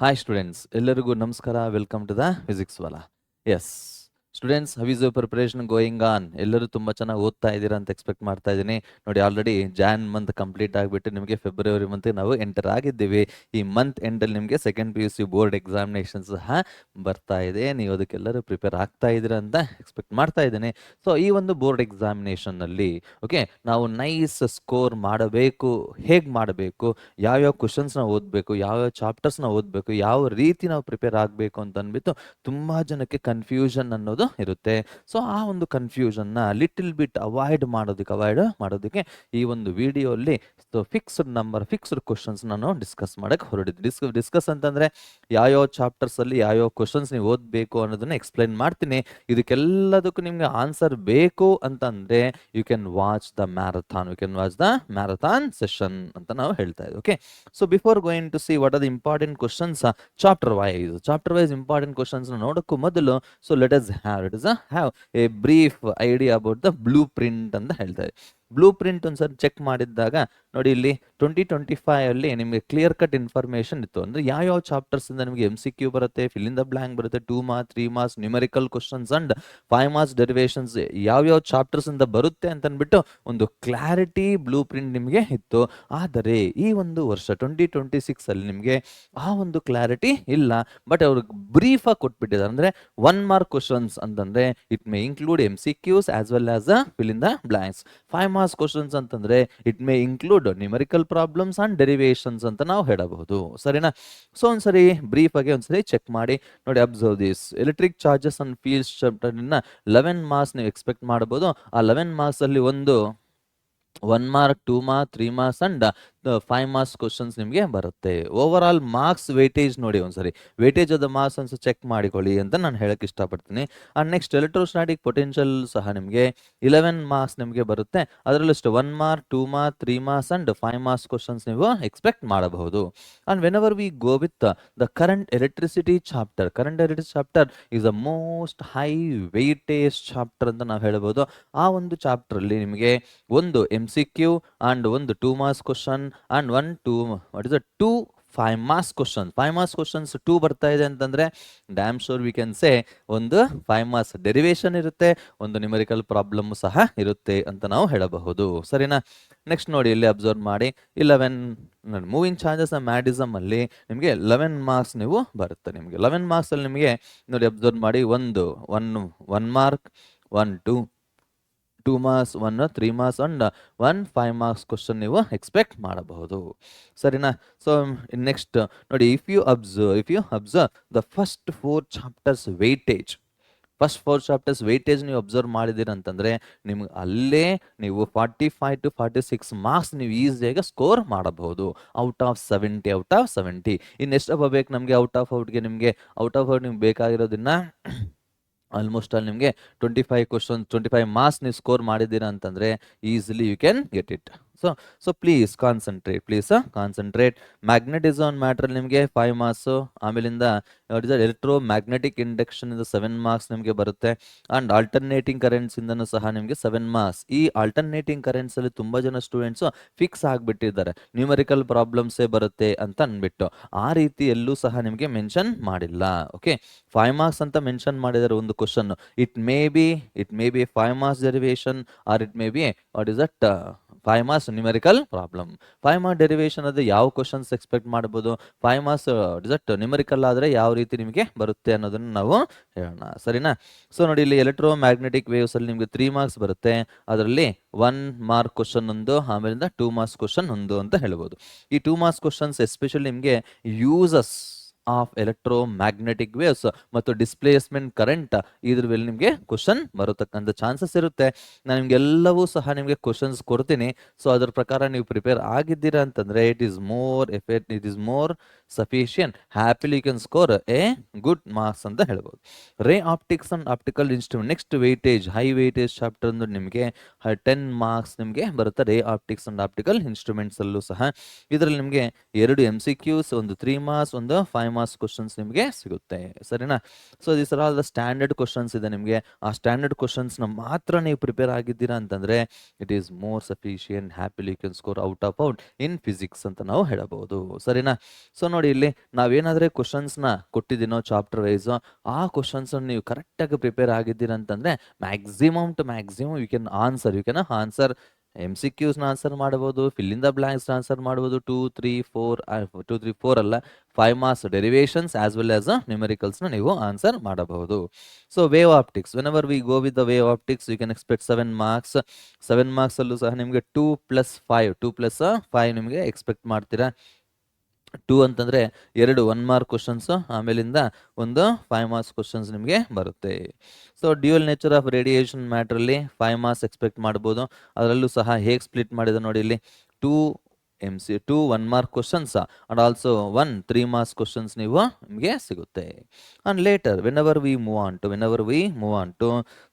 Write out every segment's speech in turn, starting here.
Hi students, ಎಲ್ಲರಿಗೂ ನಮಸ್ಕಾರ. Welcome to the physics Wallah. Yes students, how is your preparation going on? ಎಲ್ಲರೂ ತುಂಬಾ ಚೆನ್ನಾಗಿ ಓದ್ತಾ ಇದ್ದೀರಾ ಅಂತ ಎಕ್ಸ್ಪೆಕ್ಟ್ ಮಾಡ್ತಾ ಇದ್ದೀನಿ. ನೋಡಿ, ಆಲ್ರೆಡಿ ಜಾನ್ ಮಂತ್ ಕಂಪ್ಲೀಟ್ ಆಗಿಬಿಟ್ಟು ನಿಮಗೆ ಫೆಬ್ರವರಿ ಮಂತ್ ನಾವು ಎಂಟರ್ ಆಗಿದ್ದೀವಿ. ಈ ಮಂತ್ ಎಂಡಲ್ಲಿ ನಿಮಗೆ second P U C board examination ಸಹ ಬರ್ತಾ ಇದೆ. ನೀವು ಅದಕ್ಕೆಲ್ಲರೂ ಪ್ರಿಪೇರ್ ಆಗ್ತಾ ಇದ್ದೀರಾ ಅಂತ ಎಕ್ಸ್ಪೆಕ್ಟ್ ಮಾಡ್ತಾ ಇದ್ದೀನಿ. ಸೊ ಈ ಒಂದು ಬೋರ್ಡ್ ಎಕ್ಸಾಮಿನೇಷನ್ನಲ್ಲಿ ಓಕೆ, ನಾವು ನೈಸ್ ಸ್ಕೋರ್ ಮಾಡಬೇಕು. ಹೇಗೆ ಮಾಡಬೇಕು, ಯಾವ್ಯಾವ ಕ್ವಶನ್ಸ್ನ ಓದಬೇಕು, ಯಾವ್ಯಾವ ಚಾಪ್ಟರ್ಸ್ನ ಓದಬೇಕು, ಯಾವ ರೀತಿ ನಾವು ಪ್ರಿಪೇರ್ ಆಗಬೇಕು ಅಂತ ಅಂದ್ಬಿಟ್ಟು ತುಂಬ ಜನಕ್ಕೆ ಕನ್ಫ್ಯೂಷನ್ ಅನ್ನೋದು ಇರುತ್ತೆ. ಸೊ ಆ ಒಂದು ಕನ್ಫ್ಯೂಷನ್ನ ಲಿಟಲ್ ಬಿಟ್ ಅವಾಯ್ಡ್ ಮಾಡೋದಕ್ಕೆ ಈ ಒಂದು ವಿಡಿಯೋಲ್ಲಿ ಫಿಕ್ಸ್ಡ್ ಕ್ವಶನ್ಸ್ ನಾನು ಡಿಸ್ಕಸ್ ಮಾಡಕ್ಕೆ ಹೊರಡಿದ್ದೆ. ಡಿಸ್ಕಸ್ ಅಂತಂದ್ರೆ ಯಾವ್ಯಾವ ಚಾಪ್ಟರ್ಸ್ ಅಲ್ಲಿ ಯಾವ್ಯಾವ ಕ್ವಶನ್ಸ್ ನೀವು ಓದಬೇಕು ಅನ್ನೋದನ್ನ ಎಕ್ಸ್ಪ್ಲೈನ್ ಮಾಡ್ತೀನಿ. ಇದಕ್ಕೆಲ್ಲದಕ್ಕೂ ನಿಮ್ಗೆ ಆನ್ಸರ್ ಬೇಕು ಅಂತಂದ್ರೆ you can watch the marathon session ಅಂತ ನಾವು ಹೇಳ್ತಾ ಇದ್ದೀವಿ. Okay, so before going to see what are the important questions chapter wise important questions ನೋಡೋಕ್ಕೂ ಮೊದಲು, so let us have a brief idea about the blue print ಅಂತ ಹೇಳ್ತಾ ಇದ್ದೀವಿ. Blue print ಒಂದ್ಸರಿ ಚೆಕ್ ಮಾಡಿದ್ದಾಗ ನೋಡಿ, ಇಲ್ಲಿ 2025 ಅಲ್ಲಿ ನಿಮಗೆ ಕ್ಲಿಯರ್ ಕಟ್ ಇನ್ಫಾರ್ಮೇಶನ್ ಇತ್ತು. ಅಂದ್ರೆ ಯಾವ ಚಾಪ್ಟರ್ಸ್ ಇಂದ ನಿಮಗೆ MCQ ಬರುತ್ತೆ, ಫಿಲ್ ಇನ್ ದ ಬ್ಲಾಂಕ್ ಬರುತ್ತೆ, 2 marks 3 marks numerical questions and 5 marks derivations ಯಾವ್ಯಾವ ಚಾಪ್ಟರ್ಸ್ ಇಂದ ಬರುತ್ತೆ ಅಂತ ಅಂದ್ಬಿಟ್ಟು ಒಂದು ಕ್ಲಾರಿಟಿ ಬ್ಲೂ ಪ್ರಿಂಟ್ ನಿಮಗೆ ಇತ್ತು. ಆದರೆ ಈ ಒಂದು ವರ್ಷ 2026 ಅಲ್ಲಿ ನಿಮಗೆ ಆ ಒಂದು ಕ್ಲಾರಿಟಿ ಇಲ್ಲ. ಬಟ್ ಅವ್ರಿಗೆ ಬ್ರೀಫ್ ಆಗಿ ಕೊಟ್ಬಿಟ್ಟಿದ್ದಾರೆ. ಅಂದ್ರೆ 1 ಮಾರ್ಕ್ ಕ್ವಶನ್ಸ್ ಅಂತಂದ್ರೆ it may include MCQs as well as fill in the blanks. 5 marks questions ಅಂತಂದ್ರೆ it may include numerical problems and derivations ಅಂತ ನಾವು ಹೇಳಬಹುದು. ಸರಿನಾ? ಸೊ ಒಂದ್ಸರಿ ಬ್ರೀಫ್ ಆಗಿ ಒಂದ್ಸರಿ ಚೆಕ್ ಮಾಡಿ ನೋಡಿ. Observe this electric charges and fields chapter 11 marks ನೀವು ಎಕ್ಸ್ಪೆಕ್ಟ್ ಮಾಡಬಹುದು. ಆ 11 ಮಾರ್ಕ್ಸ್ ಅಲ್ಲಿ ಒಂದು 1 mark, 2 mark, 3 marks and 5 marks questions ನಿಮಗೆ ಬರುತ್ತೆ. ಓವರ್ ಆಲ್ ಮಾರ್ಕ್ಸ್ ವೇಟೇಜ್ ನೋಡಿ ಒಂದ್ಸರಿ, ವೇಟೇಜ್ ಆಫ್ ದ ಮಾರ್ಕ್ಸ್ ಅನ್ಸು ಚೆಕ್ ಮಾಡಿಕೊಳ್ಳಿ ಅಂತ ನಾನು ಹೇಳಕ್ ಇಷ್ಟಪಡ್ತೀನಿ. ಅಂಡ್ ನೆಕ್ಸ್ಟ್ ಎಲೆಕ್ಟ್ರೋಸ್ಟಾಟಿಕ್ ಪೊಟೆನ್ಷಿಯಲ್ ಸಹ ನಿಮಗೆ 11 ಮಾರ್ಕ್ಸ್ ನಿಮಗೆ ಬರುತ್ತೆ. ಅದರಲ್ಲೂ 1 mark, 2 mark, 3 marks and 5 marks questions ನೀವು ಎಕ್ಸ್ಪೆಕ್ಟ್ ಮಾಡಬಹುದು. And when ever we go with the current electricity chapter is the most high weightage chapter ಅಂತ ನಾವು ಹೇಳಬಹುದು. ಆ ಒಂದು ಚಾಪ್ಟರ್ ಅಲ್ಲಿ ನಿಮಗೆ ಒಂದು MCQ ಅಂಡ್ ಒಂದು 2 marks question and 2 5 marks question. 5 marks questions 2 ಬರ್ತಾ ಇದೆ ಅಂತಂದ್ರೆ dam sure we can say ಒಂದು 5 ಮಾರ್ಕ್ಸ್ ಡೆರಿವೇಶನ್ ಇರುತ್ತೆ, ಒಂದು ನ್ಯೂಮೆರಿಕಲ್ ಪ್ರಾಬ್ಲಮ್ ಸಹ ಇರುತ್ತೆ ಅಂತ ನಾವು ಹೇಳಬಹುದು. ಸರಿನಾ? ನೆಕ್ಸ್ಟ್ ನೋಡಿ, ಇಲ್ಲಿ ಅಬ್ಸರ್ವ್ ಮಾಡಿ 11 ಮೂವಿಂಗ್ ಚಾರ್ಜಸ್ ಮ್ಯಾಡಿಸಮ್ ಅಲ್ಲಿ ನಿಮಗೆ 11 ಮಾರ್ಕ್ಸ್ ನೀವು ಬರುತ್ತೆ. ನಿಮಗೆ 11 ಮಾರ್ಕ್ಸ್ ಅಲ್ಲಿ ನಿಮಗೆ ನೋಡಿ ಅಬ್ಸರ್ವ್ ಮಾಡಿ, one mark, 2 marks, 3 marks and 5 marks question ನೀವು ಎಕ್ಸ್ಪೆಕ್ಟ್ ಮಾಡಬಹುದು. ಸರಿನಾ? ಸೊ ನೆಕ್ಸ್ಟ್ ನೋಡಿ, if you observe the first 4 chapters weightage ನೀವು ಅಬ್ಸರ್ವ್ ಮಾಡಿದಿರ ಅಂತಂದ್ರೆ ನಿಮ್ಗೆ ಅಲ್ಲೇ ನೀವು 45 to 46 ಮಾರ್ಕ್ಸ್ ನೀವು ಈಸಿಯಾಗಿ ಸ್ಕೋರ್ ಮಾಡಬಹುದು ಔಟ್ ಆಫ್ 70. ಇನ್ನೆಷ್ಟು ಬೇಕು ನಮಗೆ ಔಟ್ ಆಫ್ ಔಟ್ಗೆ? ನಿಮಗೆ ಔಟ್ ಆಫ್ ಔಟ್ ನಿಮ್ಗೆ ಬೇಕಾಗಿರೋದನ್ನ ಆಲ್ಮೋಸ್ಟ್ ಅಲ್ಲಿ ನಿಮಗೆ 25 ಮಾರ್ಕ್ಸ್ ನೀವು ಸ್ಕೋರ್ ಮಾಡಿದ್ದೀರಾ ಅಂತಂದ್ರೆ easily you can get it. So please concentrate. Magnetism matter ನಿಮಗೆ 5 ಮಾರ್ಕ್ಸ್. ಆಮೇಲಿಂದ ಎಲೆಕ್ಟ್ರೋ ಮ್ಯಾಗ್ನೆಟಿಕ್ ಇಂಡಕ್ಷನ್ ಇಂದ 7 ಮಾರ್ಕ್ಸ್ ನಿಮಗೆ ಬರುತ್ತೆ. ಅಂಡ್ ಆಲ್ಟರ್ನೇಟಿಂಗ್ ಕರೆಂಟ್ಸ್ ಇಂದನೂ ಸಹ ನಿಮಗೆ 7 ಮಾರ್ಕ್ಸ್. ಈ ಆಲ್ಟರ್ನೇಟಿಂಗ್ ಕರೆಂಟ್ಸ್ ಅಲ್ಲಿ ತುಂಬಾ ಜನ ಸ್ಟೂಡೆಂಟ್ಸ್ ಫಿಕ್ಸ್ ಆಗ್ಬಿಟ್ಟಿದ್ದಾರೆ, ನ್ಯೂಮರಿಕಲ್ ಪ್ರಾಬ್ಲಮ್ಸೇ ಬರುತ್ತೆ ಅಂತ ಅನ್ಬಿಟ್ಟು. ಆ ರೀತಿ ಎಲ್ಲೂ ಸಹ ನಿಮಗೆ ಮೆನ್ಷನ್ ಮಾಡಿಲ್ಲ. ಓಕೆ, 5 ಮಾರ್ಕ್ಸ್ ಅಂತ ಮೆನ್ಷನ್ ಮಾಡಿದರೆ ಒಂದು question, it may be 5 marks derivation or it may be what is that 5 marks numerical problem. 5 mark derivation ಅದು ಯಾವ ಕ್ವಶನ್ಸ್ ಎಕ್ಸ್ಪೆಕ್ಟ್ ಮಾಡಬಹುದು, 5 ಮಾರ್ಕ್ಸ್ ಡಿಸರ್ಟ್ ನ್ಯೂಮೆರಿಕಲ್ ಆದ್ರೆ ಯಾವ ರೀತಿ ನಿಮಗೆ ಬರುತ್ತೆ ಅನ್ನೋದನ್ನ ನಾವು ಹೇಳೋಣ. ಸರಿನಾ? ಸೊ ನೋಡಿ, ಇಲ್ಲಿ ಎಲೆಕ್ಟ್ರೋ ಮ್ಯಾಗ್ನೆಟಿಕ್ ವೇವ್ಸ್ ಅಲ್ಲಿ ನಿಮಗೆ 3 ಮಾರ್ಕ್ಸ್ ಬರುತ್ತೆ. ಅದರಲ್ಲಿ 1 ಮಾರ್ಕ್ ಕ್ವಶನ್ ಒಂದು, ಆಮೇಲಿಂದ 2 ಮಾರ್ಕ್ಸ್ ಕ್ವಶನ್ ಒಂದು ಅಂತ ಹೇಳ್ಬೋದು. ಈ 2 ಮಾರ್ಕ್ಸ್ ಕ್ವಶನ್ಸ್ ಎಸ್ಪೆಷಲಿ ನಿಮಗೆ uses of electro magnetic waves ಮತ್ತು ಡಿಸ್ಪ್ಲೇಸ್ಮೆಂಟ್ ಕರೆಂಟ್ ಇದ್ರ ಮೇಲೆ ನಿಮಗೆ ಕ್ವಶನ್ ಬರತಕ್ಕಂಥ ಚಾನ್ಸಸ್ ಇರುತ್ತೆ. ನಾನು ನಿಮ್ಗೆ ಎಲ್ಲವೂ ಸಹ ನಿಮಗೆ ಕ್ವಶನ್ಸ್ ಕೊಡ್ತೀನಿ. ಸೊ ಅದ್ರ ಪ್ರಕಾರ ನೀವು ಪ್ರಿಪೇರ್ ಆಗಿದ್ದೀರಾ ಅಂತಂದ್ರೆ it is more sufficient. Happily you can score a good marks ಅಂತ ಹೇಳ್ಬೋದು. Ray optics and optical instrument next high weightage chapter ಅಂದ್ರೆ ನಿಮಗೆ 10 ಮಾರ್ಕ್ಸ್ ನಿಮಗೆ ಬರುತ್ತೆ. ರೇ ಆಪ್ಟಿಕ್ಸ್ ಅಂಡ್ ಆಪ್ಟಿಕಲ್ ಇನ್ಸ್ಟ್ರೂಮೆಂಟ್ಸ್ ಅಲ್ಲೂ ಸಹ ಇದರಲ್ಲಿ ನಿಮಗೆ 2 MCQs, ಒಂದು 3 ಮಾರ್ಕ್ಸ್, ಒಂದು 5 ಮಾರ್ಕ್ಸ್ ಕ್ವಶನ್ಸ್ ನಿಮಗೆ ಸಿಗುತ್ತೆ, ಸರಿನಾ. So this are all the standard questions ಇದೆ ನಿಮಗೆ. ಆ ಸ್ಟ್ಯಾಂಡರ್ಡ್ ಕ್ವಶನ್ಸ್ನ ಮಾತ್ರ ನೀವು ಪ್ರಿಪೇರ್ ಆಗಿದ್ದೀರಾ ಅಂತಂದ್ರೆ it is more sufficient, happily you can score out in physics ಅಂತ ನಾವು ಹೇಳಬಹುದು, ಸರಿನಾ. ಸೊ ನೋಡಿ ಇಲ್ಲಿ ನಾವೇನಾದ್ರೆ ಕ್ವಶನ್ಸ್ನ ಕೊಟ್ಟಿದ್ದೀನೋ ಚಾಪ್ಟರ್ ವೈಸ್, ಆ ಕ್ವಶನ್ಸ್ ನೀವು ಕರೆಕ್ಟಾಗಿ ಪ್ರಿಪೇರ್ ಆಗಿದ್ದೀರಾ ಅಂತಂದ್ರೆ maximum to maximum you can answer MCQs answer ಮಾಡಬಹುದು, fill in the blanks answer ಮಾಡಬಹುದು, 2 3 4 ಅಲ್ಲ 5 marks derivations as well as ನ್ಯೂಮೆರಿಕಲ್ಸ್ನ ನೀವು ಆನ್ಸರ್ ಮಾಡಬಹುದು. So wave optics, when ever we go with the wave optics you can expect 7 marks. 7 marks ಅಲ್ಲೂ ಸಹ ನಿಮಗೆ 2+5 ನಿಮಗೆ ಎಕ್ಸ್ಪೆಕ್ಟ್ ಮಾಡ್ತೀರಾ. 2 ಅಂತಂದ್ರೆ 2 1 ಮಾರ್ಕ್ ಕ್ವಶನ್ಸ್, ಆಮೇಲಿಂದ ಒಂದು 5 ಮಾರ್ಕ್ಸ್ ಕ್ವಶನ್ಸ್ ನಿಮಗೆ ಬರುತ್ತೆ. So dual nature of radiation matter ಅಲ್ಲಿ 5 ಮಾರ್ಕ್ಸ್ ಎಕ್ಸ್ಪೆಕ್ಟ್ ಮಾಡ್ಬೋದು. ಅದರಲ್ಲೂ ಸಹ ಹೇಗೆ ಸ್ಪ್ಲಿಟ್ ಮಾಡಿದೆ ನೋಡಿ ಇಲ್ಲಿ, 2 1 mark questions and also 1 3 marks questions ನೀವು ನಿಮಗೆ ಸಿಗುತ್ತೆ. And later when ever we move on to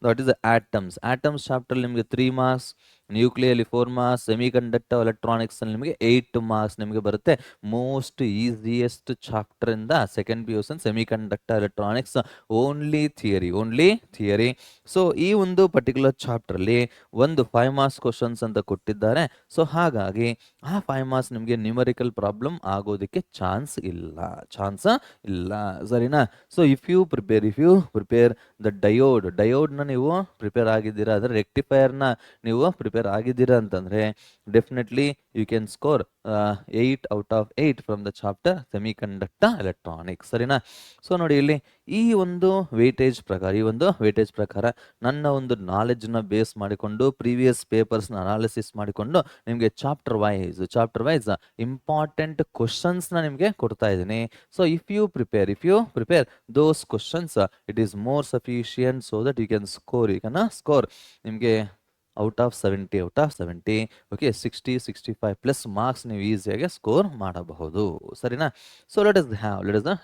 that is atoms chapter ನಿಮಗೆ 3 ಮಾರ್ಕ್ಸ್, ನ್ಯೂಕ್ಲಿಯಲ್ಲಿ 4 ಮಾರ್ಕ್ಸ್, ಸೆಮಿ ಕಂಡಕ್ಟರ್ ಎಲೆಕ್ಟ್ರಾನಿಕ್ಸ್ ಅಲ್ಲಿ ನಿಮಗೆ 8 ಮಾರ್ಕ್ಸ್ ನಿಮಗೆ ಬರುತ್ತೆ. ಮೋಸ್ಟ್ ಈಸಿಯೆಸ್ಟ್ ಚಾಪ್ಟರ್ ಇಂದ second PUC semiconductor electronics, only theory. So ಈ ಒಂದು ಪರ್ಟಿಕ್ಯುಲರ್ ಚಾಪ್ಟರ್ ಅಲ್ಲಿ ಒಂದು 5 ಮಾರ್ಕ್ಸ್ ಕ್ವಶನ್ಸ್ ಅಂತ ಕೊಟ್ಟಿದ್ದಾರೆ. ಸೊ ಹಾಗಾಗಿ ಆ 5 ಮಾರ್ಕ್ಸ್ ನಿಮಗೆ ನ್ಯೂಮರಿಕಲ್ ಪ್ರಾಬ್ಲಮ್ ಆಗೋದಕ್ಕೆ ಚಾನ್ಸ್ ಇಲ್ಲ, ಸರಿನಾ. So if you prepare the ಡಯೋಡ್ನ ನೀವು ಪ್ರಿಪೇರ್ ಆಗಿದ್ದೀರಾ, ಅದರ ರೆಕ್ಟಿಫೈರ್ನ ನೀವು ಪ್ರಿಪೇರ್ ಆಗಿದ್ದೀರಾ ಅಂತಂದ್ರೆ definitely you can score 8/8 from the chapter semiconductor electronics, ಸರಿನಾ. ಸೊ ನೋಡಿ ಇಲ್ಲಿ ಈ ಒಂದು ವೇಟೇಜ್ ಪ್ರಕಾರ ನನ್ನ ಒಂದು ನಾಲೆಡ್ಜ್ನ ಬೇಸ್ ಮಾಡಿಕೊಂಡು ಪ್ರೀವಿಯಸ್ ಪೇಪರ್ಸ್ನ ಅನಾಲಿಸಿಸ್ ಮಾಡಿಕೊಂಡು ನಿಮಗೆ ಚಾಪ್ಟರ್ ವೈಸ್ ಇಂಪಾರ್ಟೆಂಟ್ ಕ್ವಶನ್ಸ್ನ ನಿಮಗೆ ಕೊಡ್ತಾ ಇದ್ದೀನಿ. So if you prepare those questions it is more sufficient so that you can score ನಿಮಗೆ out of 70 okay 60-65 plus marks ನೀವು ಈಸಿಯಾಗಿ ಸ್ಕೋರ್ ಮಾಡಬಹುದು, ಸರಿನಾ. So let us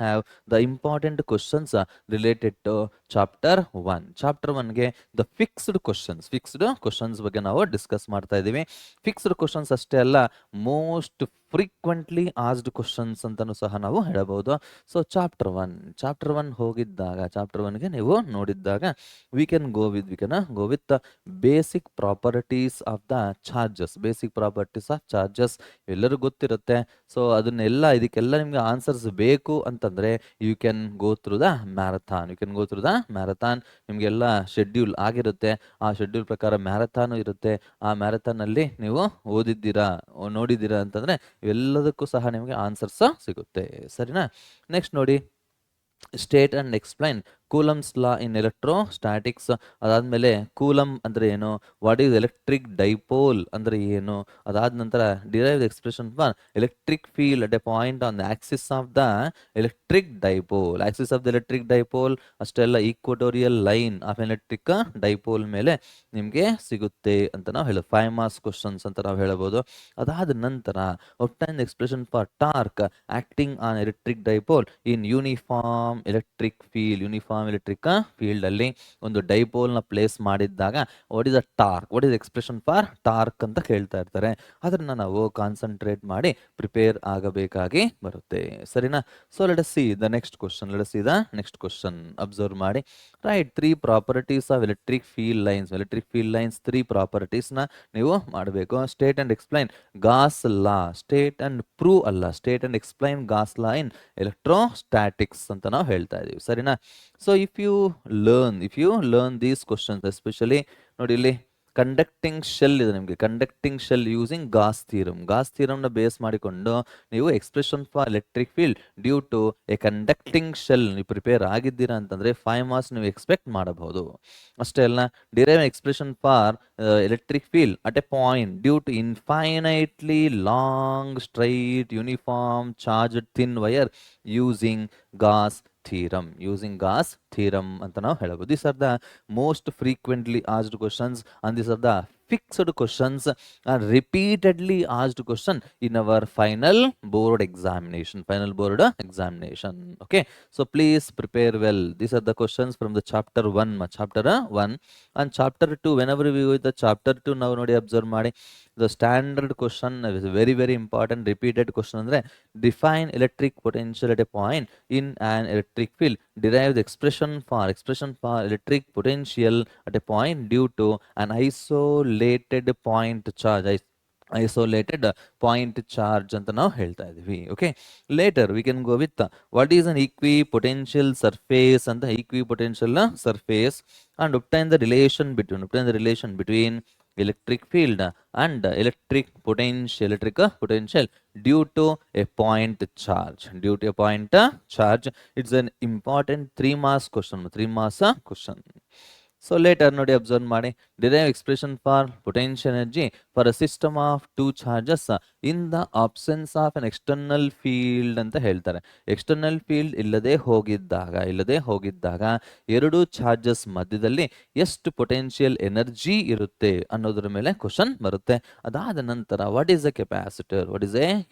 have the important questions related to chapter 1ಗೆ the fixed questions ಬಗ್ಗೆ ನಾವು discuss ಮಾಡ್ತಾ ಇದ್ದೀವಿ. ಫಿಕ್ಸ್ಡ್ ಕ್ವಶನ್ಸ್ ಅಷ್ಟೇ ಅಲ್ಲ, ಮೋಸ್ಟ್ ಫ್ರೀಕ್ವೆಂಟ್ಲಿ ಆಸ್ಡ್ ಕ್ವಶನ್ಸ್ ಅಂತಾನೂ ಸಹ ನಾವು ಹೇಳಬಹುದು. ಸೊ ಚಾಪ್ಟರ್ 1 ಹೋಗಿದ್ದಾಗ ಚಾಪ್ಟರ್ 1ಗೆ ನೀವು ನೋಡಿದ್ದಾಗ we can go with basic properties of charges ಎಲ್ಲರಿಗೂ ಗೊತ್ತಿರುತ್ತೆ. ಸೊ ಇದಕ್ಕೆಲ್ಲ ನಿಮ್ಗೆ ಆನ್ಸರ್ಸ್ ಬೇಕು ಅಂತಂದ್ರೆ you can go through the marathon. ನಿಮ್ಗೆಲ್ಲ ಶೆಡ್ಯೂಲ್ ಆಗಿರುತ್ತೆ, ಆ ಶೆಡ್ಯೂಲ್ ಪ್ರಕಾರ ಮ್ಯಾರಥಾನ್ ಇರುತ್ತೆ. ಆ ಮ್ಯಾರಥಾನ್ ಅಲ್ಲಿ ನೀವು ನೋಡಿದ್ದೀರಾ ಅಂತಂದ್ರೆ ಎಲ್ಲದಕ್ಕೂ ಸಹ ನಿಮಗೆ ಆನ್ಸರ್ಸ್ ಸಿಗುತ್ತೆ, ಸರಿನಾ. ನೆಕ್ಸ್ಟ್ ನೋಡಿ, state and explain coulombs law in electrostatics. ಅದಾದ್ಮೇಲೆ ಕೂಲಮ್ ಅಂದ್ರೆ ಏನು, ವಾಟ್ ಈಸ್ ಎಲೆಕ್ಟ್ರಿಕ್ ಡೈಪೋಲ್ ಅಂದ್ರೆ ಏನು, ಅದಾದ ನಂತರ derive the expression for electric field at a point on the axis of the electric dipole ಅಷ್ಟೆಲ್ಲ equatorial line of electric dipole ಮೇಲೆ ನಿಮಗೆ ಸಿಗುತ್ತೆ ಅಂತ ನಾವು ಹೇಳೋದು. 5 ಮಾರ್ಕ್ಸ್ ಕ್ವಶನ್ಸ್ ಅಂತ ನಾವು ಹೇಳಬಹುದು. ಅದಾದ ನಂತರ obtain the expression for torque acting on electric dipole in uniform electric field ಅಲ್ಲಿ ಒಂದು ಡೈಪೋಲ್ ನ ಪ್ಲೇಸ್ ಮಾಡಿದ್ದಾಗ what is expression for torque ಅಂತ ಕೇಳ್ತಾ ಇರ್ತಾರೆ. ಅದನ್ನ ನಾವು ಕಾನ್ಸಂಟ್ರೇಟ್ ಮಾಡಿ ಪ್ರಿಪೇರ್ ಆಗಬೇಕಾಗಿ ಬರುತ್ತೆ, ಸರಿನಾ. So let us see the next question. Observe ಮಾಡಿ. Write 3 properties of electric field lines 3 properties ನ ನೀವು ಮಾಡಬೇಕು. State and explain Gauss law, state and prove ಅಲ್ಲ, state and explain Gauss law in electrostatics ಅಂತ ನಾವು ಹೇಳ್ತಾ ಇದೀವಿ, ಸರಿನಾ. So if you learn these questions especially ನೋಡಿ, ಇಲ್ಲಿ ಕಂಡಕ್ಟಿಂಗ್ ಶೆಲ್ ಇದೆ ನಿಮಗೆ. ಕಂಡಕ್ಟಿಂಗ್ ಶೆಲ್ ಯೂಸಿಂಗ್ ಗಾಸ್ ಥಿಯರಮ್ನ ಬೇಸ್ ಮಾಡಿಕೊಂಡು ನೀವು expression for electric field due to a conducting shell ನೀವು ಪ್ರಿಪೇರ್ ಆಗಿದ್ದೀರಾ ಅಂತಂದ್ರೆ 5 ಮಾರ್ಕ್ಸ್ ನೀವು ಎಕ್ಸ್ಪೆಕ್ಟ್ ಮಾಡಬಹುದು. ಅಷ್ಟೇ ಅಲ್ಲ, derive expression for electric field at a point due to infinitely long straight uniform charge thin wire using Gauss theorem ಅಂತ ನಾವು ಹೇಳಬಹುದು. These are the most frequently asked questions and these are the fixed questions and repeatedly asked question in our final board examination. Okay, so please prepare well. These are the questions from the chapter 1 and chapter 2. Whenever we go with the chapter 2 now nodi observe ಮಾಡಿ, the standard question very very important repeated question ಅಂದ್ರೆ define electric potential at a point in an electric field. Derive the expression for electric potential at a point due to an isolated point charge. Isolated point charge ಅಂತ ನಾವು ಹೇಳ್ತಾ ಇದೀವಿ. Okay, later we can go with what is an equipotential surface ಅಂತ. Equipotential surface and obtain the relation between electric field and electric potential due to a point charge. It's an important 3 marks question. So later ನೋಡಿ observe ಮಾಡಿ, derive expression for potential energy for a system of two charges in the absence of an external field ಅಂತ ಹೇಳ್ತಾರೆ. External field ಇಲ್ಲದೆ ಹೋಗಿದ್ದಾಗ ಎರಡು charges ಮಧ್ಯದಲ್ಲಿ ಎಷ್ಟು potential energy ಇರುತ್ತೆ ಅನ್ನೋದ್ರ ಮೇಲೆ ಕ್ವಶನ್ ಬರುತ್ತೆ. ಅದಾದ ನಂತರ what is a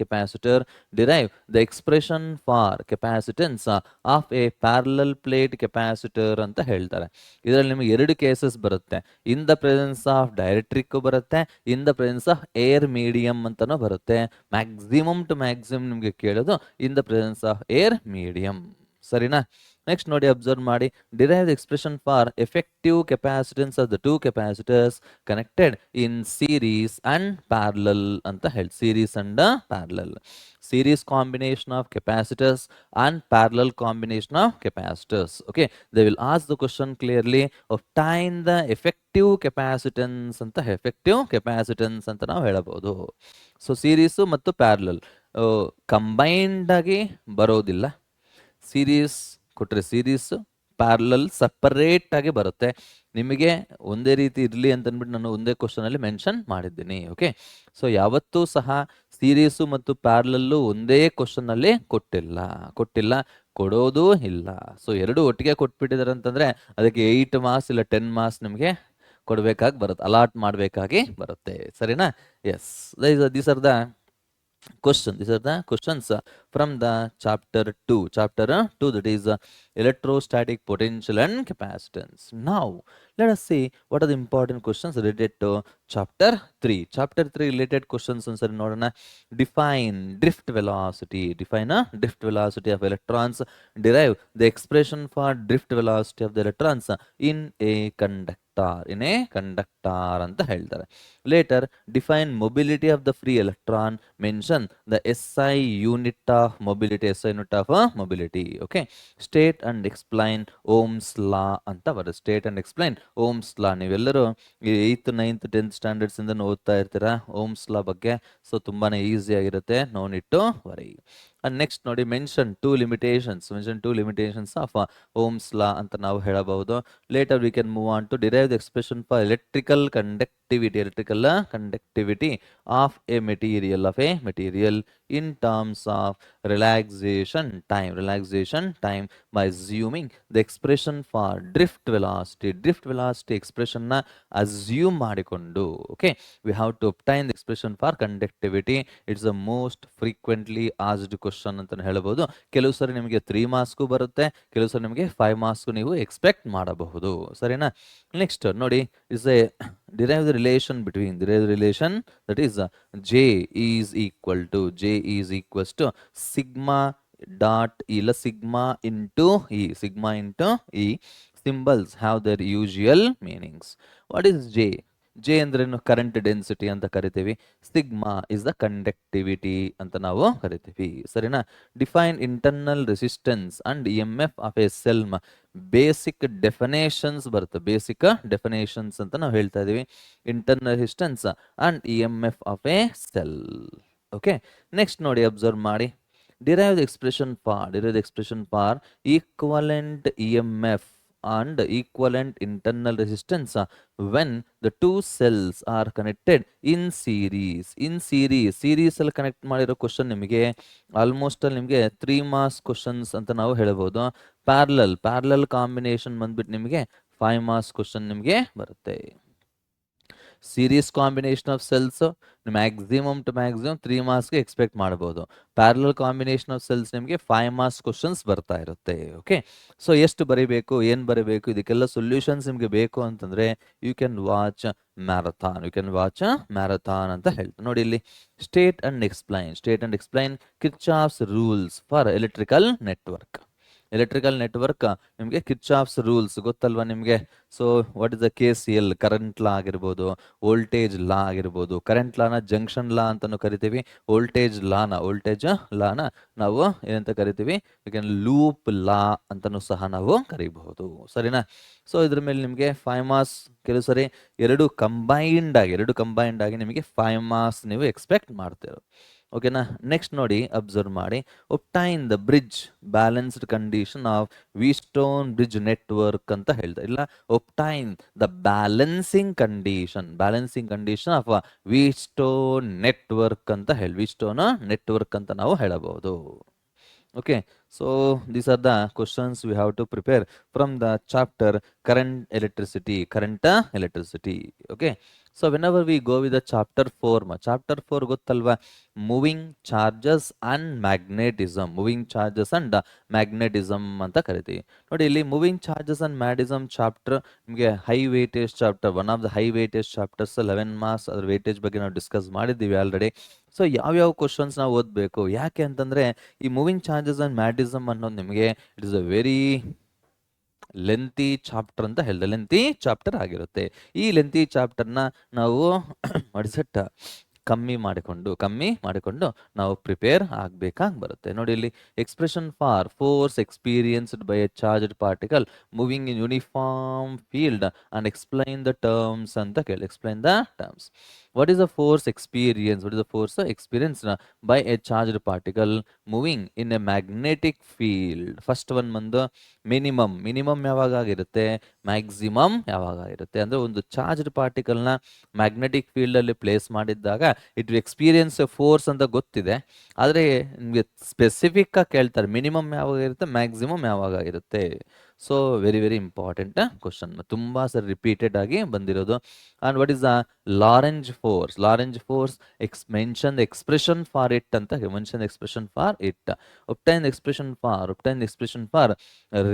capacitor, derive the expression for capacitance of a parallel plate capacitor ಅಂತ ಹೇಳ್ತಾರೆ. ಇದರಲ್ಲಿ ನಿಮಗೆ ಎರಡು ಕೇಸಸ್ ಬರುತ್ತೆ. In the presence of dielectric ಬರುತ್ತೆ, in the presence of air medium ಅಂತಾನು ಬರುತ್ತೆ. ಮ್ಯಾಕ್ಸಿಮಮ್ ಟು ಮ್ಯಾಕ್ಸಿಮಮ್ ನಿಮಗೆ ಕೇಳೋದು in the presence of air medium. ಸರಿನಾ? ನೆಕ್ಸ್ಟ್ ನೋಡಿ ಅಬ್ಸರ್ವ್ ಮಾಡಿ, derive the expression for effective capacitance of the two capacitors connected in series and parallel ಅಂತ ಹೇಳಿ. Series and parallel, series combination of capacitors and parallel combination of capacitors. Okay, they will ask the question clearly, obtain the effective capacitance ಅಂತ ನಾವು ಹೇಳಬಹುದು. So series ಮತ್ತು parallel combined ಆಗಿ ಬರೋದಿಲ್ಲ. Series ಕೊಟ್ಟರೆ series, parallel separate ಆಗಿ ಬರುತ್ತೆ. ನಿಮಗೆ ಒಂದೇ ರೀತಿ ಇರಲಿ ಅಂತ ಅಂದ್ಬಿಟ್ಟು ನಾನು ಒಂದೇ ಕ್ವಶನ್ ಅಲ್ಲಿ ಮೆನ್ಷನ್ ಮಾಡಿದ್ದೀನಿ. ಓಕೆ, ಸೊ ಯಾವತ್ತೂ ಸಹ ಸೀರೀಸು ಮತ್ತು ಪ್ಯಾರಲಲ್ಲು ಒಂದೇ ಕ್ವಶನ್ ಅಲ್ಲಿ ಕೊಟ್ಟಿಲ್ಲ, ಕೊಡೋದೂ ಇಲ್ಲ. ಸೊ ಎರಡು ಒಟ್ಟಿಗೆ ಕೊಟ್ಬಿಟ್ಟಿದ್ದಾರೆ ಅಂತಂದ್ರೆ ಅದಕ್ಕೆ 8 ಮಾರ್ಕ್ಸ್ ಇಲ್ಲ 10 ಮಾರ್ಕ್ಸ್ ನಿಮಗೆ ಕೊಡಬೇಕಾಗಿ ಬರುತ್ತೆ, ಅಲಾಟ್ ಮಾಡಬೇಕಾಗಿ ಬರುತ್ತೆ. ಸರಿನಾ? Yes, these are the questions from the chapter 2, that is electrostatic potential and capacitance. Now let us see what are the important questions related to chapter 3 related questions. Answer nodana. Define drift velocity of electrons. Derive the expression for drift velocity of the electrons in a conductor ಅಂತ ಹೇಳ್ತಾರೆ. Later define mobility of the free electron. Mention the SI unit of mobility. Okay, state and explain Ohm's law ಅಂತ ಬರುತ್ತೆ. State and explain Ohm's law. ನೀವೆಲ್ಲರೂ 8th 9th 10th standards ಇಂದ ಓದ್ತಾ ಇರ್ತೀರಾ Ohm's law ಬಗ್ಗೆ. So ತುಂಬಾನೇ easy ಆಗಿರುತ್ತೆ, no need to worry. And next ನೋಡಿ, mention two limitations of Ohm's law ಅಂತ ನಾವು ಹೇಳಬಹುದು. Later we can move on to derive the expression for electrical conductivity of a material in terms of relaxation time by assuming the expression for drift velocity expression na assume ಮಾಡಿಕೊಂಡು. Okay, we have to obtain the expression for conductivity. It's the most frequently asked question ಅಂತ ಹೇಳಬಹುದು. ಕೆಲವು ಸರಿ ನಿಮಗೆ 3 ಮಾರ್ಕ್ಸ್ಗೂ ಬರುತ್ತೆ, ಕೆಲವು ಸರಿ ನಿಮಗೆ 5 ಮಾರ್ಕ್ಸ್ಗೂ ನೀವು ಎಕ್ಸ್ಪೆಕ್ಟ್ ಮಾಡಬಹುದು. ಸರಿನಾ? ನೆಕ್ಸ್ಟ್ ನೋಡಿ, is a derive the relation that is J is equals to sigma dot E, sigma into E. Symbols have their usual meanings. What is J? J ಅಂದ್ರೇನು? ಕರೆಂಟ್ ಡೆನ್ಸಿಟಿ ಅಂತ ಕರಿತೀವಿ. ಸಿಗ್ಮಾ ಇಸ್ ದ ಕಂಡಕ್ಟಿವಿಟಿ ಅಂತ ನಾವು ಕರಿತೀವಿ. ಸರಿನಾ? Define internal resistance and EMF of A cell. Basic definitions ಬರುತ್ತೆ, basic definitions ಅಂತ ನಾವು ಹೇಳ್ತಾ ಇದೀವಿ. Internal resistance and EMF of A cell. Okay, next ನೋಡಿ ಅಬ್ಸರ್ವ್ ಮಾಡಿ, derive the expression for equivalent EMF and equivalent internal resistance when the two cells are connected in series. series ಅಲ್ಲಿ connect ಮಾಡಿರೋ question ನಿಮಗೆ almost ಅಲ್ಲಿ ನಿಮಗೆ 3 marks questions ಅಂತ ನಾವು ಹೇಳಬಹುದು. ಪ್ಯಾರಲಲ್ ಕಾಂಬಿನೇಷನ್ ಬಂದ್ಬಿಟ್ಟು ನಿಮಗೆ 5 ಮಾರ್ಕ್ಸ್ ಕ್ವಶನ್ ನಿಮಗೆ ಬರುತ್ತೆ. Series combination of cells maximum to maximum 3 ಮಾರ್ಕ್ಸ್ಗೆ ಎಕ್ಸ್ಪೆಕ್ಟ್ ಮಾಡ್ಬೋದು. ಪ್ಯಾರಲಲ್ ಕಾಂಬಿನೇಷನ್ ಆಫ್ ಸೆಲ್ಸ್ ನಿಮಗೆ 5 ಮಾರ್ಕ್ಸ್ ಕ್ವಶನ್ಸ್ ಬರ್ತಾ ಇರುತ್ತೆ. ಓಕೆ, ಸೊ ಎಷ್ಟು ಬರಿಬೇಕು, ಏನು ಬರಿಬೇಕು, ಇದಕ್ಕೆಲ್ಲ ಸೊಲ್ಯೂಷನ್ಸ್ ನಿಮಗೆ ಬೇಕು ಅಂತಂದ್ರೆ ಯು ಕ್ಯಾನ್ ವಾಚ್ ಮ್ಯಾರಥಾನ್ ಅಂತ ಹೇಳ್ತಾರೆ. ನೋಡಿ ಇಲ್ಲಿ state and explain Kirchhoff's rules for electrical network ನಿಮಗೆ ಕಿರ್ಚಾಫ್ಸ್ ರೂಲ್ಸ್ ಗೊತ್ತಲ್ವಾ ನಿಮಗೆ. So what is the KCL, current law ಆಗಿರ್ಬೋದು, ವೋಲ್ಟೇಜ್ ಲಾ ಆಗಿರ್ಬೋದು. ಕರೆಂಟ್ ಲಾನ ಜಂಕ್ಷನ್ ಲಾ ಅಂತಾನು ಕರಿತೀವಿ, ವೋಲ್ಟೇಜ್ ಲಾನ ನಾವು ಏನಂತ ಕರಿತೀವಿ, ಲೂಪ್ ಲಾ ಅಂತಾನು ಸಹ ನಾವು ಕರಿಬಹುದು. ಸರಿನಾ? ಸೊ ಇದ್ರ ಮೇಲೆ ನಿಮಗೆ 5 ಮಾರ್ಕ್ಸ್, ಕೆಲವು ಸರಿ ಎರಡು ಕಂಬೈನ್ಡ್ ಆಗಿ ನಿಮಗೆ 5 ಮಾರ್ಕ್ಸ್ ನೀವು ಎಕ್ಸ್ಪೆಕ್ಟ್ ಮಾಡ್ತೀರ. ಓಕೆನಾ? ನೆಕ್ಸ್ಟ್ ನೋಡಿ, ಅಬ್ಸರ್ವ್ ಮಾಡಿ, obtain the bridge balanced condition of Wheatstone bridge network ಅಂತ ಹೇಳ್ತಾರೆ. ಇಲ್ಲ, obtain the balancing condition of Wheatstone network ಅಂತ ನಾವು ಹೇಳಬಹುದು. Okay, so these are the questions we have to prepare from the chapter current electricity. Okay, so whenever we go with the chapter 4 ಗೊತ್ತಲ್ವಾ, moving charges and magnetism ಅಂತ ಕರಿತೀವಿ. ನೋಡಿ ಇಲ್ಲಿ moving charges and magnetism chapter ನಿಮಗೆ high weightage chapter, one of the high weightage chapters. 11 marks ಅದ್ರ weightage ಬಗ್ಗೆ ನಾವು discuss ಮಾಡಿದ್ದೀವಿ ಆಲ್ರೆಡಿ. ಸೊ ಯಾವ್ಯಾವ ಕ್ವಶನ್ಸ್ ನಾವು ಓದಬೇಕು, ಯಾಕೆ ಅಂತಂದ್ರೆ ಈ ಮೂವಿಂಗ್ ಚಾರ್ಜಸ್ ಅಂಡ್ ಮ್ಯಾಗ್ನೆಟಿಸಮ್ ಅನ್ನೋದು ನಿಮಗೆ it is a very lengthy chapter ಅಂತ ಹೇಳಿದೆ, ಲೆಂತಿ ಚಾಪ್ಟರ್ ಆಗಿರುತ್ತೆ. ಈ ಲೆಂತಿ ಚಾಪ್ಟರ್ನ ನಾವು ಕಮ್ಮಿ ಮಾಡಿಕೊಂಡು ನಾವು ಪ್ರಿಪೇರ್ ಆಗಬೇಕಾಗಿ ಬರುತ್ತೆ. ನೋಡಿ ಇಲ್ಲಿ, expression for force experienced by A charged particle moving in uniform field and explain the terms ಅಂತ ಕೇಳಿ. What is the force experienced by a charged particle moving in a magnetic field? First one ಬಂದು minimum ಯಾವಾಗ ಆಗಿರುತ್ತೆ, maximum ಯಾವಾಗ ಆಗಿರುತ್ತೆ. ಅಂದ್ರೆ ಒಂದು charged particle ನ ಮ್ಯಾಗ್ನೆಟಿಕ್ ಫೀಲ್ಡ್ ಅಲ್ಲಿ ಪ್ಲೇಸ್ ಮಾಡಿದ್ದಾಗ ಇಟ್ ಎಕ್ಸ್ಪೀರಿಯನ್ಸ್ ಫೋರ್ಸ್ ಅಂತ ಗೊತ್ತಿದೆ, ಆದ್ರೆ ನಿಮಗೆ ಸ್ಪೆಸಿಫಿಕ್ ಆಗಿ ಕೇಳ್ತಾರೆ ಮಿನಿಮಮ್ ಯಾವಾಗ ಇರುತ್ತೆ, ಮ್ಯಾಕ್ಸಿಮಮ್ ಯಾವಾಗ ಇರುತ್ತೆ. So very very important question, ತುಂಬಾ ಸರಿ ರಿಪೀಟೆಡ್ ಆಗಿ ಬಂದಿರೋದು. And what is the Lorentz force mention the expression for it ಅಂತ obtain the expression for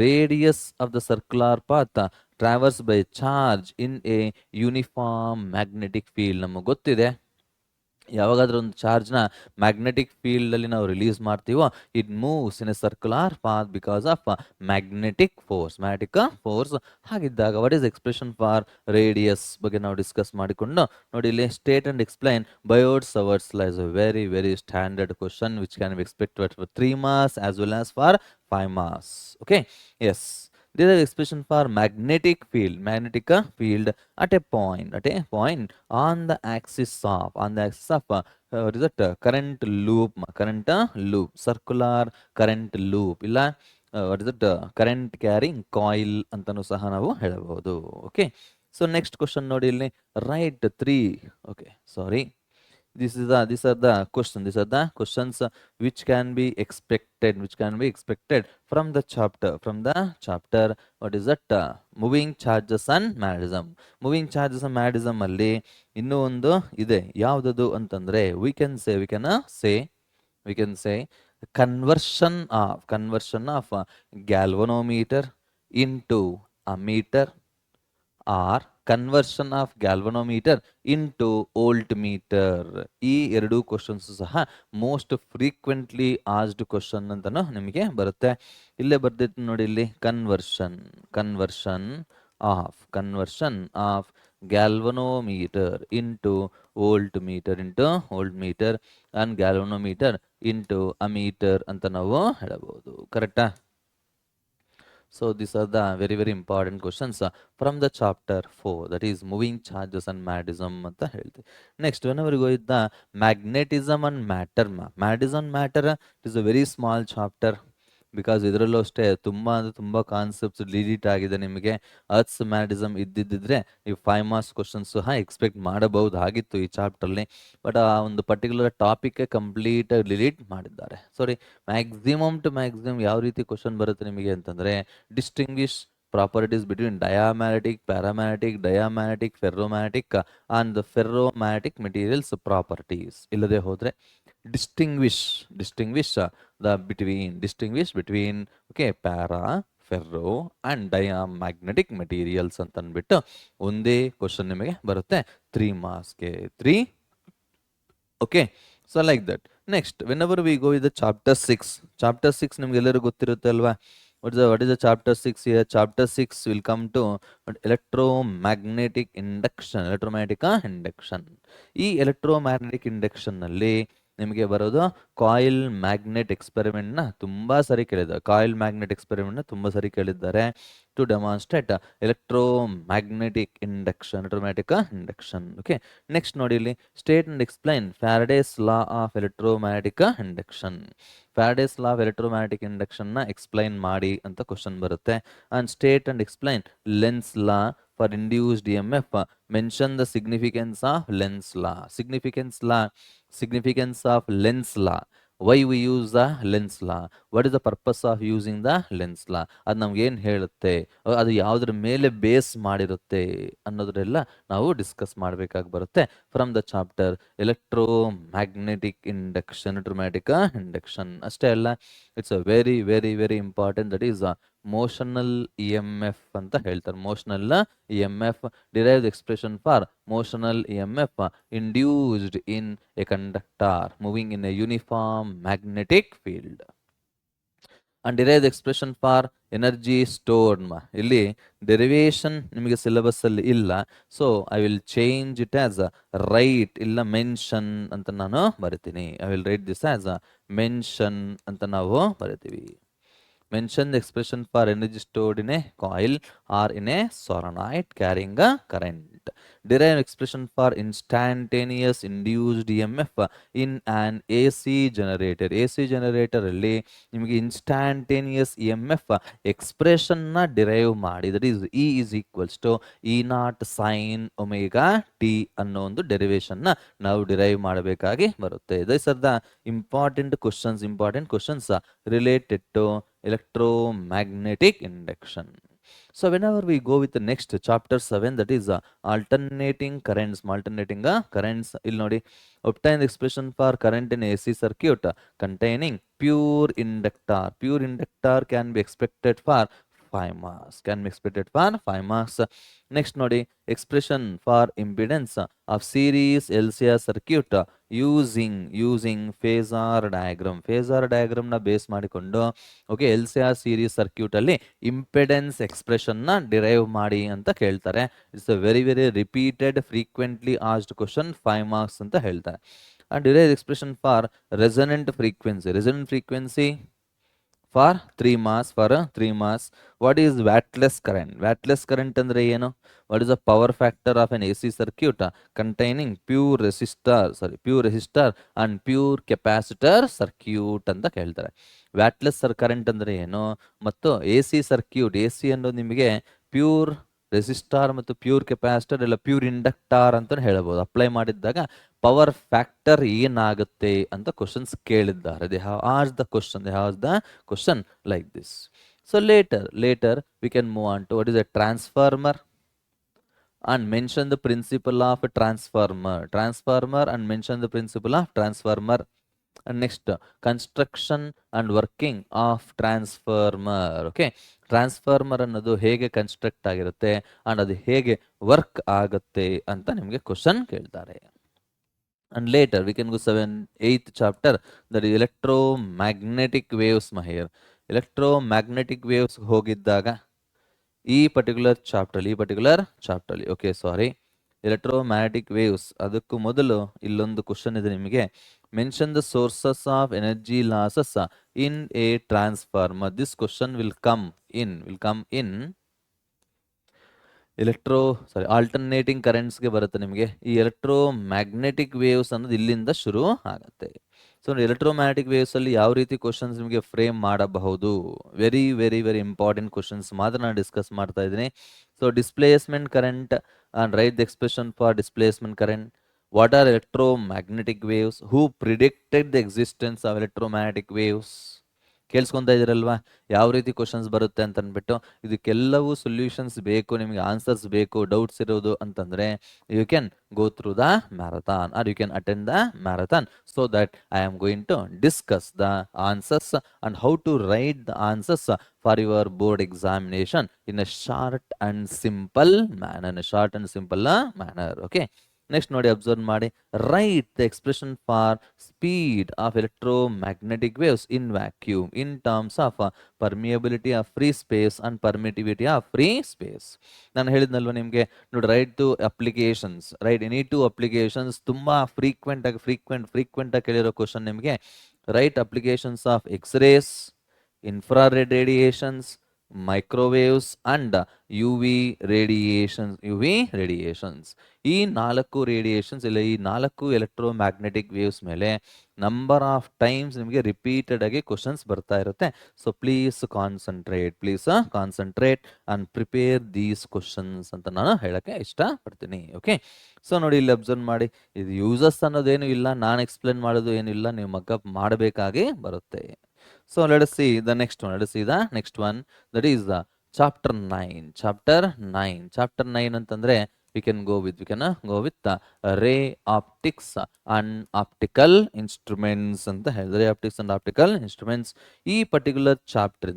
radius of the circular path traversed by charge in a uniform magnetic field. ನಮಗೆ ಗೊತ್ತಿದೆ, ಯಾವಾಗಾದ್ರೂ ಒಂದು ಚಾರ್ಜ್ನ ಮ್ಯಾಗ್ನೆಟಿಕ್ ಫೀಲ್ಡ್ ಅಲ್ಲಿ ನಾವು ರಿಲೀಸ್ ಮಾಡ್ತೀವೋ it moves in a circular path because of magnetic force. ಹಾಗಿದ್ದಾಗ what is expression for radius ಬಗ್ಗೆ ನಾವು ಡಿಸ್ಕಸ್ ಮಾಡಿಕೊಂಡು ನೋಡಿ ಇಲ್ಲಿ state and explain Biot Savart's law is a very very standard question which can be expected for 3 marks as well as for 5 marks. Okay, yes, this is expression for magnetic field at a point on the axis of what is that, current loop, circular current loop, ಇಲ್ಲ what is that, current carrying coil ಅಂತನೂ ಸಹ ನಾವು ಹೇಳಬಹುದು. Okay, so next question ನೋಡಿ ಇಲ್ಲಿ, right 3. Okay, sorry, these are the questions which can be expected from the chapter what is that, moving charges and magnetism ಅಲ್ಲಿ ಇನ್ನೂ ಒಂದು ಇದೆ, ಯಾವ್ದದು ಅಂತಂದ್ರೆ we can say conversion of galvanometer into ammeter or conversion of galvanometer into voltmeter. ಈ ಎರಡು questions ಸಹ most frequently asked question ಅಂತಾನು ನಿಮಗೆ ಬರುತ್ತೆ. ಇಲ್ಲೇ ಬರ್ದಿತ್ತು ನೋಡಿ ಇಲ್ಲಿ, conversion of galvanometer into voltmeter and galvanometer into ammeter ಅಂತ ನಾವು ಹೇಳಬಹುದು. ಕರೆಕ್ಟಾ? So these are the very very important questions from the chapter 4, that is moving charges and magnetism ಅಂತ ಹೇಳ್ತೀವಿ. Next, whenever we go with the magnetism and matter, it is a very small chapter because ಇದರಲ್ಲೂ ಅಷ್ಟೇ ತುಂಬಾ concepts delete ಆಗಿದೆ. ನಿಮಗೆ earth's magnetism ಇದ್ದಿದ್ದರೆ ನೀವು 5 marks questions ಸಹ ಎಕ್ಸ್ಪೆಕ್ಟ್ ಮಾಡಬಹುದಾಗಿತ್ತು ಈ ಚಾಪ್ಟರ್ಲಿ. ಬಟ್ ಆ ಒಂದು ಪರ್ಟಿಕ್ಯುಲರ್ ಟಾಪಿಕ್ ಕಂಪ್ಲೀಟ್ ಡಿಲೀಟ್ ಮಾಡಿದ್ದಾರೆ. ಸಾರಿ, ಮ್ಯಾಕ್ಸಿಮಮ್ ಟು ಮ್ಯಾಕ್ಸಿಮಮ್ ಯಾವ ರೀತಿ ಕ್ವಶನ್ ಬರುತ್ತೆ ನಿಮಗೆ ಅಂತಂದ್ರೆ, distinguish properties between diamagnetic, paramagnetic, diamagnetic, ferromagnetic and the ferromagnetic materials properties. ಇಲ್ಲದೆ ಹೋದ್ರೆ distinguish distinguish between okay para, ferro and diamagnetic materials ಅಂತ ಅಂದ್ಬಿಟ್ಟು ಒಂದೇ ಕ್ವಶನ್ ನಿಮಗೆ ಬರುತ್ತೆ 3 ಮಾರ್ಕ್ಸ್ಗೆ 3. Okay, so like that. Next, whenever we go with the chapter 6 ನಿಮ್ಗೆಲ್ಲರಿಗೂ ಗೊತ್ತಿರುತ್ತೆ ಅಲ್ವಾ? What is the chapter 6 here? Chapter 6 will come to electromagnetic induction. ಈ electromagnetic induction ನಲ್ಲಿ ನಿಮಗೆ ಬರೋದು ಕಾಯಿಲ್ ಮ್ಯಾಗ್ನೆಟ್ ಎಕ್ಸ್ಪೆರಿಮೆಂಟ್ ನ ತುಂಬಾ ಸರಿ ಕೇಳಿದ್ದಾರೆ to demonstrate electromagnetic induction. Okay, next ನೋಡಿ ಇಲ್ಲಿ state and explain Faraday's law of electromagnetic induction. Faraday's law of electromagnetic induction ನ ಎಕ್ಸ್ಪ್ಲೈನ್ ಮಾಡಿ ಅಂತ ಕ್ವಶನ್ ಬರುತ್ತೆ. and state and explain Lenz law for induced EMF. mention the significance of Lenz law. Why we use the Lenz law? What is the purpose of using the Lenz law? ಅದು ನಮ್ಗೆ ಏನು ಹೇಳುತ್ತೆ, ಅದು ಯಾವುದ್ರ ಮೇಲೆ base ಮಾಡಿರುತ್ತೆ ಅನ್ನೋದ್ರೆಲ್ಲ ನಾವು discuss ಮಾಡಬೇಕಾಗಿ ಬರುತ್ತೆ from the chapter electromagnetic induction. ಅಷ್ಟೇ ಅಲ್ಲ, it's a very very very important. That is motional EMF ಅಂತ ಹೇಳ್ತಾರೆ. Motional EMF derive the expression for motional EMF induced in a conductor moving in a uniform magnetic field. and derive the expression for energy stored. ಇಲ್ಲಿ derivation ನಿಮಗೆ syllabus ಅಲ್ಲಿ ಇಲ್ಲ, so I will change it as right ಇಲ್ಲ mention ಅಂತ ನಾನು ಬರಿತೀನಿ. I will write this as mention ಅಂತ ನಾವು ಬರಿತೀವಿ. mention the expression for energy stored in a coil or in a solenoid carrying a current. derive expression for instantaneous induced EMF in an AC generator. AC generator ಅಲ್ಲಿ ನಿಮಗೆ instantaneous EMF expression ನ derive ಮಾಡಿ, that is E is equals to E0 sin omega t ಅನ್ನೋ ಒಂದು derivation ನ ನಾವು derive ಮಾಡಬೇಕಾಗಿ ಬರುತ್ತೆ. These are the important questions related to electromagnetic induction. So whenever we go with the next chapter 7, that is alternating currents. ಇಲ್ಲಿ ನೋಡಿ, obtain the expression for current in AC circuit containing pure inductor can be expected for 5 marks. Next ನೋಡಿ, expression for impedance of series LCR circuit using phasor diagram ನ base ಮಾಡಿಕೊಂಡು okay LCR series circuit ಅಲ್ಲಿ impedance expression ನ derive ಮಾಡಿ ಅಂತ ಕೇಳ್ತಾರೆ. It's a very very repeated frequently asked question, 5 marks ಅಂತ ಹೇಳ್ತಾರೆ. and derive expression for resonant frequency for 3 marks. What is wattless current ಅಂದ್ರೆ ಏನು? What is the power factor of an AC circuit containing pure resistor and pure capacitor circuit ಅಂತ ಕೇಳ್ತಾರೆ. ವ್ಯಾಟ್ಲೆಸ್ current ಅಂದ್ರೆ ಏನು ಮತ್ತು AC circuit, AC ಅನ್ನೋದು ನಿಮಗೆ pure ರೆಸಿಸ್ಟಾರ್ ಮತ್ತು ಪ್ಯೂರ್ ಕೆಪಾಸಿಟರ್ ಇಲ್ಲ ಪ್ಯೂರ್ ಇಂಡಕ್ಟಾರ್ ಅಂತ ಹೇಳ್ಬೋದು. ಅಪ್ಲೈ ಮಾಡಿದ್ದಾಗ ಪವರ್ ಫ್ಯಾಕ್ಟರ್ ಏನಾಗುತ್ತೆ ಅಂತ ಕ್ವಶನ್ಸ್ ಕೇಳಿದ್ದಾರೆ. They have asked the question like this. So later we can move on to what is a transformer and mention the principle of a transformer and mention the principle of transformer. And next, construction and working of transformer. Okay, transformer ಅನ್ನೋದು ಹೇಗೆ construct ಆಗಿರುತ್ತೆ and ಅದು ಹೇಗೆ work ಆಗುತ್ತೆ ಅಂತ ನಿಮಗೆ question ಕೇಳ್ತಾರೆ. And litre we can go 8th chapter, that is electromagnetic waves. electromagnetic waves ಹೋಗಿದ್ದಾಗ ಈ ಪರ್ಟಿಕ್ಯುಲರ್ ಚಾಪ್ಟರ್ಲಿ ಓಕೆ ಸಾರಿ ಎಲೆಕ್ಟ್ರೋಮ್ಯಾಗ್ನೆಟಿಕ್ ವೇವ್ಸ್, ಅದಕ್ಕೂ ಮೊದಲು ಇಲ್ಲೊಂದು ಕ್ವಶನ್ ಇದೆ ನಿಮಗೆ. Mention the sources of energy losses in a transformer. This question will come in alternating ಕರೆಂಟ್ಸ್ಗೆ ಬರುತ್ತೆ ನಿಮಗೆ. ಈ ಎಲೆಕ್ಟ್ರೋಮ್ಯಾಗ್ನೆಟಿಕ್ ವೇವ್ಸ್ ಅನ್ನೋದು ಇಲ್ಲಿಂದ ಶುರು ಆಗುತ್ತೆ. ಸೊ ಎಲೆಕ್ಟ್ರೋಮ್ಯಾಗ್ನೆಟಿಕ್ ವೇವ್ಸ್ ಅಲ್ಲಿ ಯಾವ ರೀತಿ ಕ್ವಶನ್ಸ್ ನಿಮಗೆ ಫ್ರೇಮ್ ಮಾಡಬಹುದು, very very very important questions ಮಾತ್ರ ನಾನು ಡಿಸ್ಕಸ್ ಮಾಡ್ತಾ ಇದ್ದೀನಿ. So displacement current and write the expression for displacement current. What are electromagnetic waves? Who predicted the existence of electromagnetic waves? ಕೇಳಿಸ್ಕೊಂತಾ ಇದ್ದೀರಲ್ವಾ ಯಾವ ರೀತಿ ಕ್ವಶನ್ಸ್ ಬರುತ್ತೆ ಅಂತ ಅಂದ್ಬಿಟ್ಟು. ಇದಕ್ಕೆಲ್ಲವೂ ಸೊಲ್ಯೂಷನ್ಸ್ ಬೇಕು, ನಿಮಗೆ ಆನ್ಸರ್ಸ್ ಬೇಕು, ಡೌಟ್ಸ್ ಇರೋದು ಅಂತಂದ್ರೆ you can go through the marathon or you can attend the marathon, so that I am going to discuss the answers and how to write the answers for your board examination in a short and simple manner, in a short and simple manner. Okay, next ನೋಡಿ observe ಮಾಡಿ. Write the expression for speed of electromagnetic waves in vacuum in terms of permeability of free space and permittivity of free space. ನಾನು ಹೇಳಿದ್ನಲ್ವ ನಿಮಗೆ, ನೋಡಿ write two applications, write any two applications, ತುಂಬಾ frequent ಆಗಿ ಕೇಳಿರೋ question ನಿಮಗೆ. Write applications of X rays, infrared radiations, microwaves and UV radiations. ಈ 4 radiations ಇಲ್ಲ ಈ 4 ಎಲೆಕ್ಟ್ರೋಮ್ಯಾಗ್ನೆಟಿಕ್ ವೇವ್ಸ್ ಮೇಲೆ ನಂಬರ್ ಆಫ್ ಟೈಮ್ಸ್ ನಿಮಗೆ ರಿಪೀಟೆಡ್ ಆಗಿ ಕ್ವಶನ್ಸ್ ಬರ್ತಾ ಇರುತ್ತೆ. So please concentrate and prepare these questions ಅಂತ ನಾನು ಹೇಳಕ್ಕೆ ಇಷ್ಟಪಡ್ತೀನಿ. ಓಕೆ, ಸೊ ನೋಡಿ ಇಲ್ಲಿ ಅಬ್ಸರ್ವ್ ಮಾಡಿ, ಇದು ಯೂಸಸ್ ಅನ್ನೋದೇನು ಇಲ್ಲ, ನಾನು ಎಕ್ಸ್ಪ್ಲೇನ್ ಮಾಡೋದು ಏನಿಲ್ಲ, ನೀವು ಮಗ್ಗಪ್ ಮಾಡಬೇಕಾಗಿ ಬರುತ್ತೆ. So let us see the next one. Let us see the next one. That is the chapter 9. Chapter 9 ಅಂತಂದ್ರೆ we can go with the ray optics and optical instruments ಅಂತ ಹೇಳಿದ್ರೆ, ray optics and optical instruments. ಈ particular chapter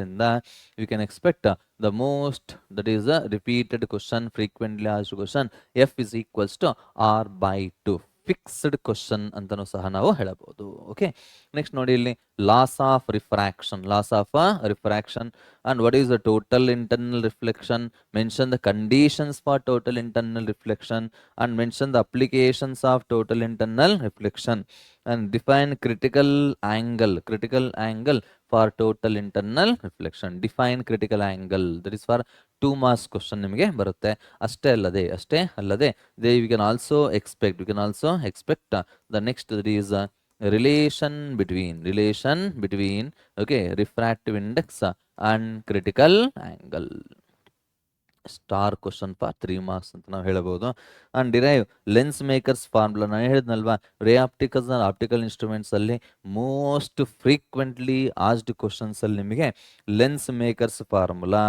ಇಂದ we can expect the most, that is a repeated question, frequently asked question, F is equals to R by 2. Fixed question ಅಂತಲೂ ಸಹ ನಾವು ಹೇಳಬಹುದು. Okay, next ನೋಡಿ ಇಲ್ಲಿ loss of refraction and what is the total internal reflection, mention the conditions for total internal reflection and mention the applications of total internal reflection and define critical angle for total internal reflection. Define critical angle, that is for 2 marks question ನಿಮಗೆ ಬರುತ್ತೆ. ಅಷ್ಟೇ ಅಲ್ಲದೆ we can also expect the next, that is relation between okay, refractive index and critical angle. Star question for 3 marks ಅಂತ ನಾವು ಹೇಳಬಹುದು. And derive lens makers formula. ನಾನು ಹೇಳಿದ್ನಲ್ವಾ, ray opticals and optical instruments ಅಲ್ಲಿ ಮೋಸ್ಟ್ ಫ್ರೀಕ್ವೆಂಟ್ಲಿ ಆಸ್ಡ್ ಕ್ವಶನ್ಸ್ ಅಲ್ಲಿ ನಿಮಗೆ lens makers formula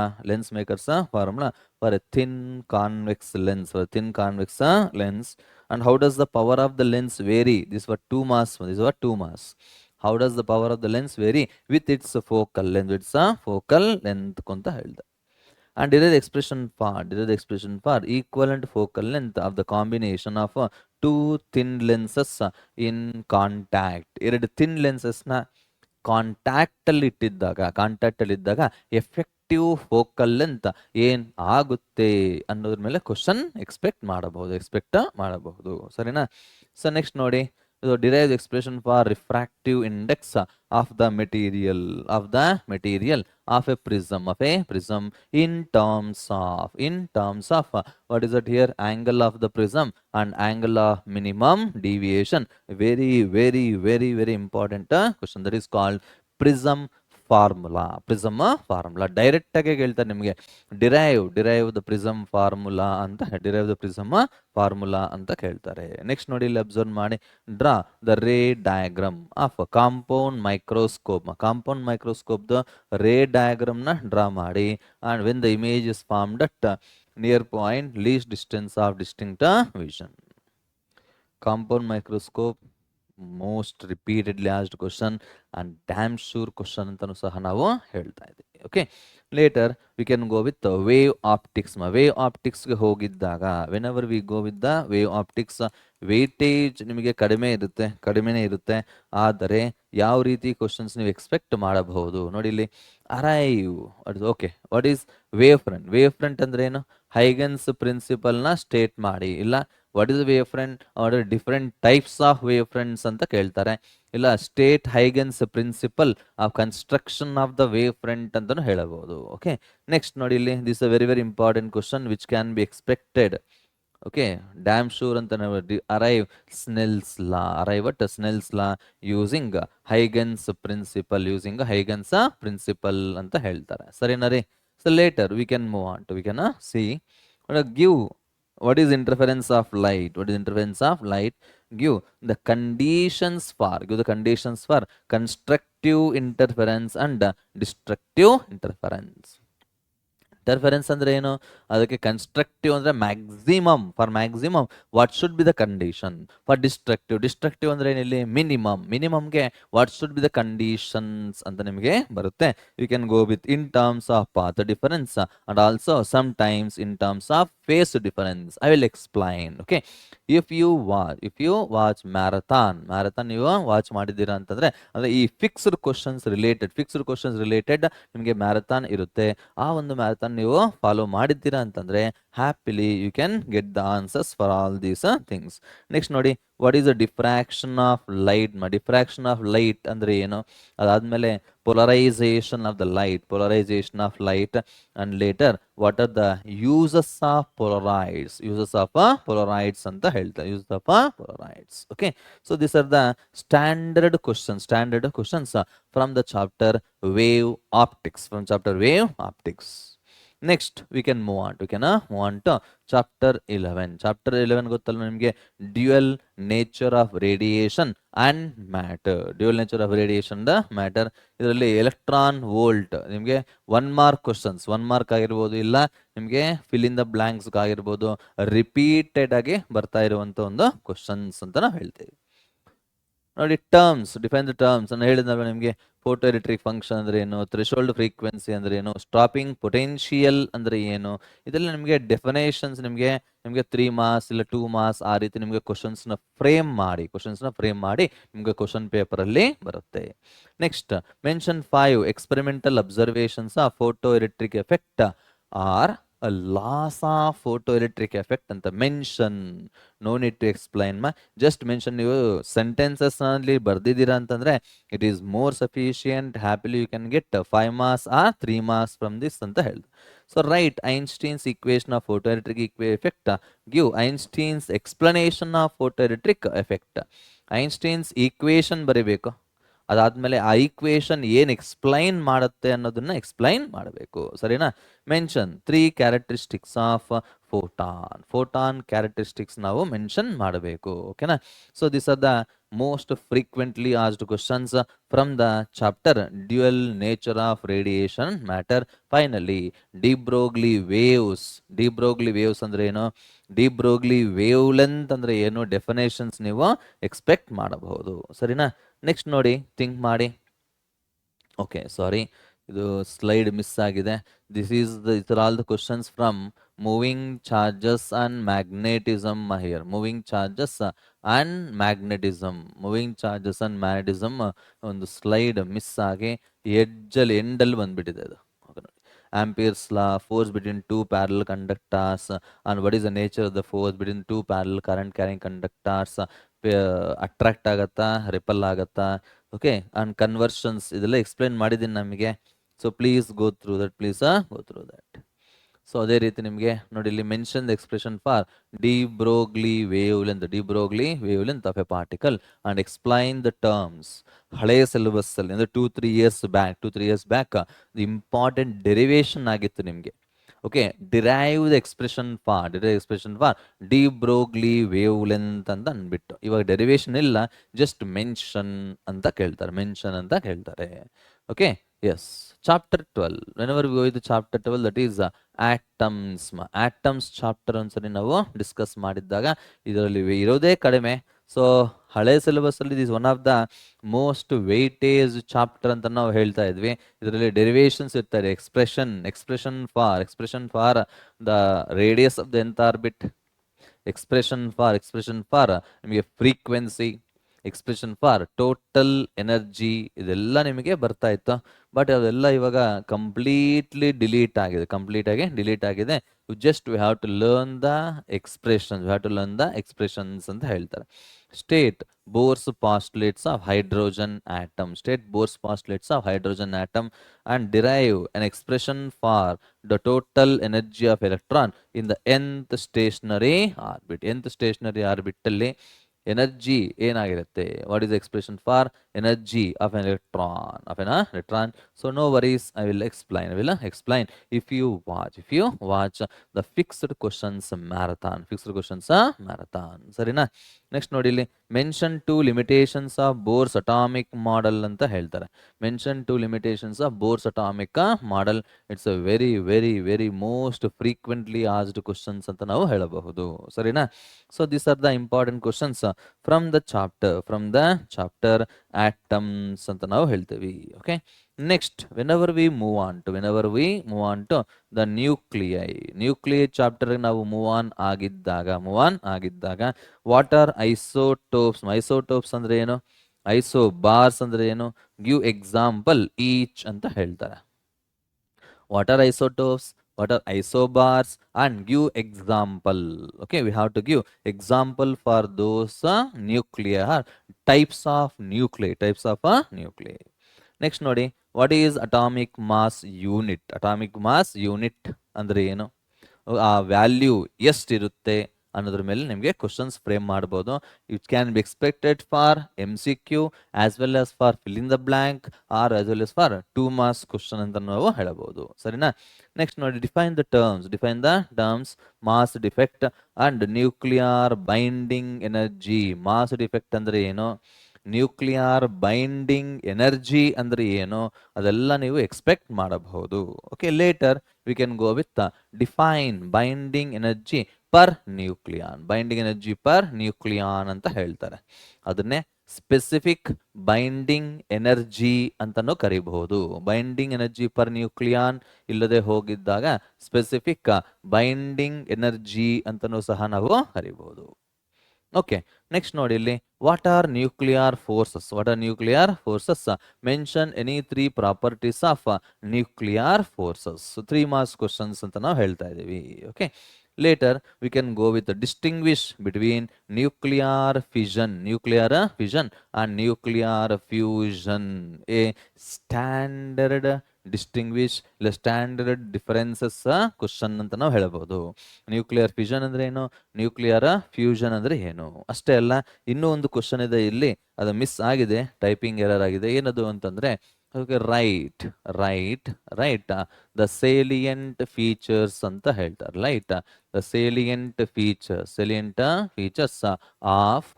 for a thin convex lens. And how does the power of the lens vary? These were 2 marks. How does the power of the lens vary with its focal length ಅಂತ ಹೇಳ್ದೆ. And derive the expression for equivalent focal length of the combination of 2 thin lenses in contact. 2 thin lenses ನ contact ಅಲ್ಲಿ ಇದ್ದಾಗ effective focal length ಏನ್ ಆಗುತ್ತೆ ಅನ್ನೋದ್ರ ಮೇಲೆ question expect ಮಾಡಬಹುದು. ಸರಿನಾ? ಸೊ ನೆಕ್ಸ್ಟ್ ನೋಡಿ, derive the expression for refractive index of the material of a prism in terms of what is it here? Angle of the prism and angle of minimum deviation. Very important question, that is called prism formula. Direct ಆಗಿ ಹೇಳ್ತಾರೆ ನಿಮಗೆ, derive the prism formula ಅಂತ ಕೇಳ್ತಾರೆ. Next ನೋಡಿ ಇಲ್ಲಿ observe ಮಾಡಿ, draw the ray diagram of compound microscope the ray diagram ನ draw ಮಾಡಿ. And when the image is formed at near point least distance of distinct vision. Compound microscope most repeatedly asked question and damn sure question ಅಂತಾನು ಸಹ ನಾವು ಹೇಳ್ತಾ ಇದ್ದೀವಿ. Okay, later we can go with wave ಆಪ್ಟಿಕ್ಸ್ಗೆ ಹೋಗಿದ್ದಾಗ, when ever we go with the wave optics, weightage ನಿಮಗೆ ಕಡಿಮೆನೇ ಇರುತ್ತೆ. ಆದರೆ ಯಾವ ರೀತಿ ಕ್ವಶನ್ಸ್ ನೀವು ಎಕ್ಸ್ಪೆಕ್ಟ್ ಮಾಡಬಹುದು ನೋಡಿ ಇಲ್ಲಿ. Arrive, okay, what is wave front ಅಂದ್ರೆ ಏನು? ಹೈಗನ್ಸ್ ಪ್ರಿನ್ಸಿಪಲ್ ನ ಸ್ಟೇಟ್ ಮಾಡಿ. ಇಲ್ಲ, what is wave front are different types of wave fronts ಅಂತ ಕೇಳ್ತಾರೆ. ಇಲ್ಲ, state Huygens principle of construction of the wave front ಅಂತಾನು ಹೇಳಬಹುದು. ಓಕೆ, ನೆಕ್ಸ್ಟ್ ನೋಡಿ ಇಲ್ಲಿ, this a very important question which can be expected. Okay, damn sure ಅಂತ arrive at Snell's law using Huygens principle ಅಂತ ಹೇಳ್ತಾರೆ. ಸರಿನಾ ರೀ? So later we can move on to see give what is interference of light? What is interference of light? Give the conditions for, give the conditions for constructive interference and destructive interference. Interference ಅಂದ್ರೆ ಏನು? ಅದಕ್ಕೆ constructive ಅಂದ್ರೆ maximum, for maximum what should be the condition. For destructive, destructive ಅಂದ್ರೆ ಏನಿಲ್ಲಿ minimum, ಮಿನಿಮಮ್ಗೆ what should be the conditions ಅಂತ ನಿಮಗೆ ಬರುತ್ತೆ. You can go with in terms of path difference and also some times in terms of phase difference. I will explain. Okay, if you watch marathon ನೀವು watch ಮಾಡಿದ್ದೀರಾ ಅಂತಂದ್ರೆ ಅಂದ್ರೆ ಈ fixed questions related ನಿಮಗೆ marathon ಇರುತ್ತೆ. ಆ ಒಂದು marathon ನೀವು ಫಾಲೋ ಮಾಡಿದ್ದೀರಾ ಅಂತಂದ್ರೆ happily you can get the answers for all these things. Next ನೋಡಿ, what is the diffraction of light? Diffraction of light ಅಂದ್ರೆ ಏನು? ಅದಾದ್ಮೇಲೆ polarisation of the light, and later what are the uses of polaroids ಅಂತ ಹೇಳ್ತಾರೆ. Uses of polaroids. Okay, so this are the standard questions from the chapter wave optics. Next we can move on to chapter 11 ಗೊತ್ತಲ್ಲ ನಿಮಗೆ, dual nature of radiation and matter. ಇದರಲ್ಲಿ electron volt ನಿಮಗೆ 1 mark questions, 1 mark ಆಗಿರ್ಬೋದು, ಇಲ್ಲ ನಿಮಗೆ fill in the blanks ಆಗಿರ್ಬೋದು, repeated ಆಗಿ ಬರ್ತಾ ಇರುವಂತ ಒಂದು ಕ್ವಶನ್ಸ್ ಅಂತ ನಾವು ಹೇಳ್ತೇವೆ. ನೋಡಿ, ಡಿಫೈನ್ ದ ಟರ್ಮ್ಸ್ ಅನ್ನು ಹೇಳಿದ್ನಲ್ವ ನಿಮಗೆ. ಫೋಟೋ ಎಲೆಕ್ಟ್ರಿಕ್ ಫಂಕ್ಷನ್ ಅಂದ್ರೆ ಏನು, ಥ್ರೆಶೋಲ್ಡ್ ಫ್ರೀಕ್ವೆನ್ಸಿ ಅಂದ್ರೆ ಏನು, ಸ್ಟಾಪಿಂಗ್ ಪೊಟೆನ್ಶಿಯಲ್ ಅಂದ್ರೆ ಏನು, ಇದೆಲ್ಲ ನಿಮಗೆ ಡೆಫಿನೇಷನ್ಸ್ ನಿಮಗೆ 3 ಮಾರ್ಕ್ಸ್ ಇಲ್ಲ 2 ಮಾರ್ಕ್ಸ್ ಆ ರೀತಿ ನಿಮಗೆ ಕ್ವಶನ್ಸ್ ನ ಫ್ರೇಮ್ ಮಾಡಿ ನಿಮಗೆ ಕ್ವಶನ್ ಪೇಪರ್ ಅಲ್ಲಿ ಬರುತ್ತೆ. Next mention 5 experimental observations of photo electric effect or laws of photo electric effect ಅಂತ mention. No need to explain just mention. ನೀವು ಸೆಂಟೆನ್ಸಸ್ ನಲ್ಲಿ ಬರ್ದಿದ್ದೀರಾ ಅಂತಂದ್ರೆ it is more sufficient. Happily you can get 5 marks or 3 marks from this ಅಂತ ಹೇಳಿದ್ರು. So write Einstein's equation of photo electric effect. Give Einstein's explanation of photo electric effect. Einstein's equation ಬರೀಬೇಕು, ಅದಾದ್ಮೇಲೆ ಆ equation ಏನ್ explain ಮಾಡುತ್ತೆ ಅನ್ನೋದನ್ನ explain ಮಾಡಬೇಕು. ಸರಿನಾ? Mention 3 characteristics of photon characteristics ನಾವು ಮೆನ್ಷನ್ ಮಾಡಬೇಕು. ಓಕೆನಾ? So this are the most frequently asked questions from the chapter dual nature of radiation matter. Finally D Broglie waves ಅಂದ್ರೆ ಏನು, ಡಿ ಬ್ರೋಗ್ಲಿ ವೇವ್ ಲೆಂತ್ ಅಂದ್ರೆ ಏನು, definitions ನೀವು expect ಮಾಡಬಹುದು. ಸರಿನಾ? ನೆಕ್ಸ್ಟ್ ನೋಡಿ, ಥಿಂಕ್ ಮಾಡಿ. ಓಕೆ, ಸಾರಿ, ಇದು ಸ್ಲೈಡ್ ಮಿಸ್ ಆಗಿದೆ. This are all the questions from moving charges and magnetism. Here moving charges and magnetism ಒಂದು ಸ್ಲೈಡ್ ಮಿಸ್ ಆಗಿ ಎಂಡಲ್ಲಿ ಬಂದ್ಬಿಟ್ಟಿದೆ ಅದು. Ampere's law, force between 2 parallel conductors, and what is the nature of the force between 2 parallel current carrying conductors, attract ಆಗತ್ತಾ, ripple ಆಗತ್ತಾ, okay, and conversions ಇದೆಲ್ಲ explain ಮಾಡಿದ್ದೀನಿ ನಮಗೆ. So please go through that. So ಅದೇ ರೀತಿ ನಿಮಗೆ ನೋಡಿ, ಇಲ್ಲಿ mention the expression for D Broglie wave length of A particle and explain the terms. ಹಳೆಯ ಸಿಲೆಬಸ್ ಅಲ್ಲಿ ಅಂದ್ರೆ 2-3 ಇಯರ್ಸ್ ಬ್ಯಾಕ್ ಇಂಪಾರ್ಟೆಂಟ್ ಡೆರಿವೇಶನ್ ಆಗಿತ್ತು ನಿಮಗೆ. Okay, derive the expression for D Broglie wave length ಅಂತ ಅಂದ್ಬಿಟ್ಟು. ಇವಾಗ ಡೆರಿವೇಶನ್ ಇಲ್ಲ, ಜಸ್ಟ್ ಮೆನ್ಷನ್ ಅಂತ ಕೇಳ್ತಾರೆ. Okay, yes. Chapter 12, whenever we go to chapter 12, that is atoms chapter ಒಂದ್ಸರಿ ನಾವು ಡಿಸ್ಕಸ್ ಮಾಡಿದ್ದಾಗ ಇದರಲ್ಲಿ ಇರೋದೇ ಕಡಿಮೆ. ಸೊ ಹಳೆ ಸಿಲೆಬಸ್ ಅಲ್ಲಿ this one of the most weightage chapter ಅಂತ ನಾವು ಹೇಳ್ತಾ ಇದ್ವಿ. ಇದರಲ್ಲಿ ಡೆರಿವೇಶನ್ಸ್ ಇರ್ತಾರೆ. Expression for the radius of the nth orbit, expression for ನಿಮಗೆ frequency, expression for total energy, ಇದೆಲ್ಲ ನಿಮಗೆ ಬರ್ತಾ ಇತ್ತು. ಬಟ್ ಅದೆಲ್ಲ ಇವಾಗ ಕಂಪ್ಲೀಟ್ಲಿ ಡಿಲೀಟ್ ಆಗಿದೆ. Just we have to learn the expressions ಅಂತ ಹೇಳ್ತಾರೆ. State Bohr's postulates of hydrogen atom and derive an expression for the total energy of electron in the nth stationary orbit. ಅಲ್ಲಿ energy ಏನಾಗಿರುತ್ತೆ, what is expression for energy of N electron. So no worries, I will explain if you watch the fixed questions marathon. ಸರಿನಾ? Next ನೋಡಿ ಇಲ್ಲಿ mention two limitations of Bohr's atomic model ಅಂತ ಹೇಳ್ತಾರೆ. Mention two limitations of Bohr's atomic model. It's a very very very most frequently asked questions ಅಂತ ನಾವು ಹೇಳಬಹುದು. ಸರಿನಾ? So these are the important questions from the chapter atoms ಅಂತ ನಾವು ಹೇಳ್ತೀವಿ. Okay, next whenever we move on to the nuclei chapter ನಾವು move on ಆಗಿದ್ದಾಗ what are isotopes ಅಂದ್ರೆ ಏನು, ಐಸೋಬಾರ್ಸ್ ಅಂದ್ರೆ ಏನು, ಗಿವ್ ಎಕ್ಸಾಂಪಲ್ ಈಚ್ ಅಂತ ಹೇಳ್ತಾರೆ. What are isotopes? What are isobars? And give example. Okay, we have to give example for those nuclear types of nuclei. Next ನೋಡಿ, what is atomic mass unit ಅಂದ್ರೆ ಏನು, ಆ ವ್ಯಾಲ್ಯೂ ಎಷ್ಟಿರುತ್ತೆ ಅನ್ನೋದ್ರ ಮೇಲೆ ನಿಮಗೆ ಕ್ವಶನ್ಸ್ ಫ್ರೇಮ್ ಮಾಡ್ಬೋದು. It can be expected for MCQ as well as for filling the blank or as well as for 2 marks question ಅಂತ ನಾವು ಹೇಳಬಹುದು. ಸರಿನಾ? ನೆಕ್ಸ್ಟ್ ನೋಡಿ, define the terms mass defect and nuclear binding energy. Mass defect ಅಂದ್ರೆ ಏನು, nuclear binding energy ಅಂದ್ರೆ ಏನು, ಅದೆಲ್ಲ ನೀವು ಎಕ್ಸ್ಪೆಕ್ಟ್ ಮಾಡಬಹುದು. Okay, later we can go with define binding energy per nucleon ಅಂತ ಹೇಳ್ತಾರೆ. ಅದನ್ನೇ ಸ್ಪೆಸಿಫಿಕ್ ಬೈಂಡಿಂಗ್ ಎನರ್ಜಿ ಅಂತಾನೂ ಕರಿಬಹುದು. ಬೈಂಡಿಂಗ್ ಎನರ್ಜಿ ಪರ್ ನ್ಯೂಕ್ಲಿಯಾನ್ ಇಲ್ಲದೆ ಹೋಗಿದ್ದಾಗ ಸ್ಪೆಸಿಫಿಕ್ ಬೈಂಡಿಂಗ್ ಎನರ್ಜಿ ಅಂತನೂ ಸಹ ನಾವು ಕರಿಬಹುದು. ಓಕೆ, ನೆಕ್ಸ್ಟ್ ನೋಡಿ ಇಲ್ಲಿ, what are nuclear forces mention any 3 properties of nuclear forces. 3 marks questions ಅಂತ ನಾವು ಹೇಳ್ತಾ ಇದ್ದೀವಿ. Okay, later we can go with distinguish between nuclear fission and nuclear fusion. A standard distinguish ಇಲ್ಲ ಸ್ಟ್ಯಾಂಡರ್ಡ್ ಡಿಫರೆನ್ಸಸ್ ಕ್ವಶನ್ ಅಂತ ನಾವು ಹೇಳಬಹುದು. Nuclear fission ಅಂದ್ರೆ ಏನು, ನ್ಯೂಕ್ಲಿಯರ್ ಫ್ಯೂಷನ್ ಅಂದ್ರೆ ಏನು. ಅಷ್ಟೇ ಅಲ್ಲ, ಇನ್ನೂ ಒಂದು ಕ್ವಶನ್ ಇದೆ ಇಲ್ಲಿ, ಅದು ಮಿಸ್ ಆಗಿದೆ, ಟೈಪಿಂಗ್ ಎರರ್ ಆಗಿದೆ. ಏನದು ಅಂತಂದ್ರೆ ರೈಟ್ ದ ಸೇಲಿಯಂಟ್ ಫೀಚರ್ಸ್ ಅಂತ ಹೇಳ್ತಾರೆ. The salient features of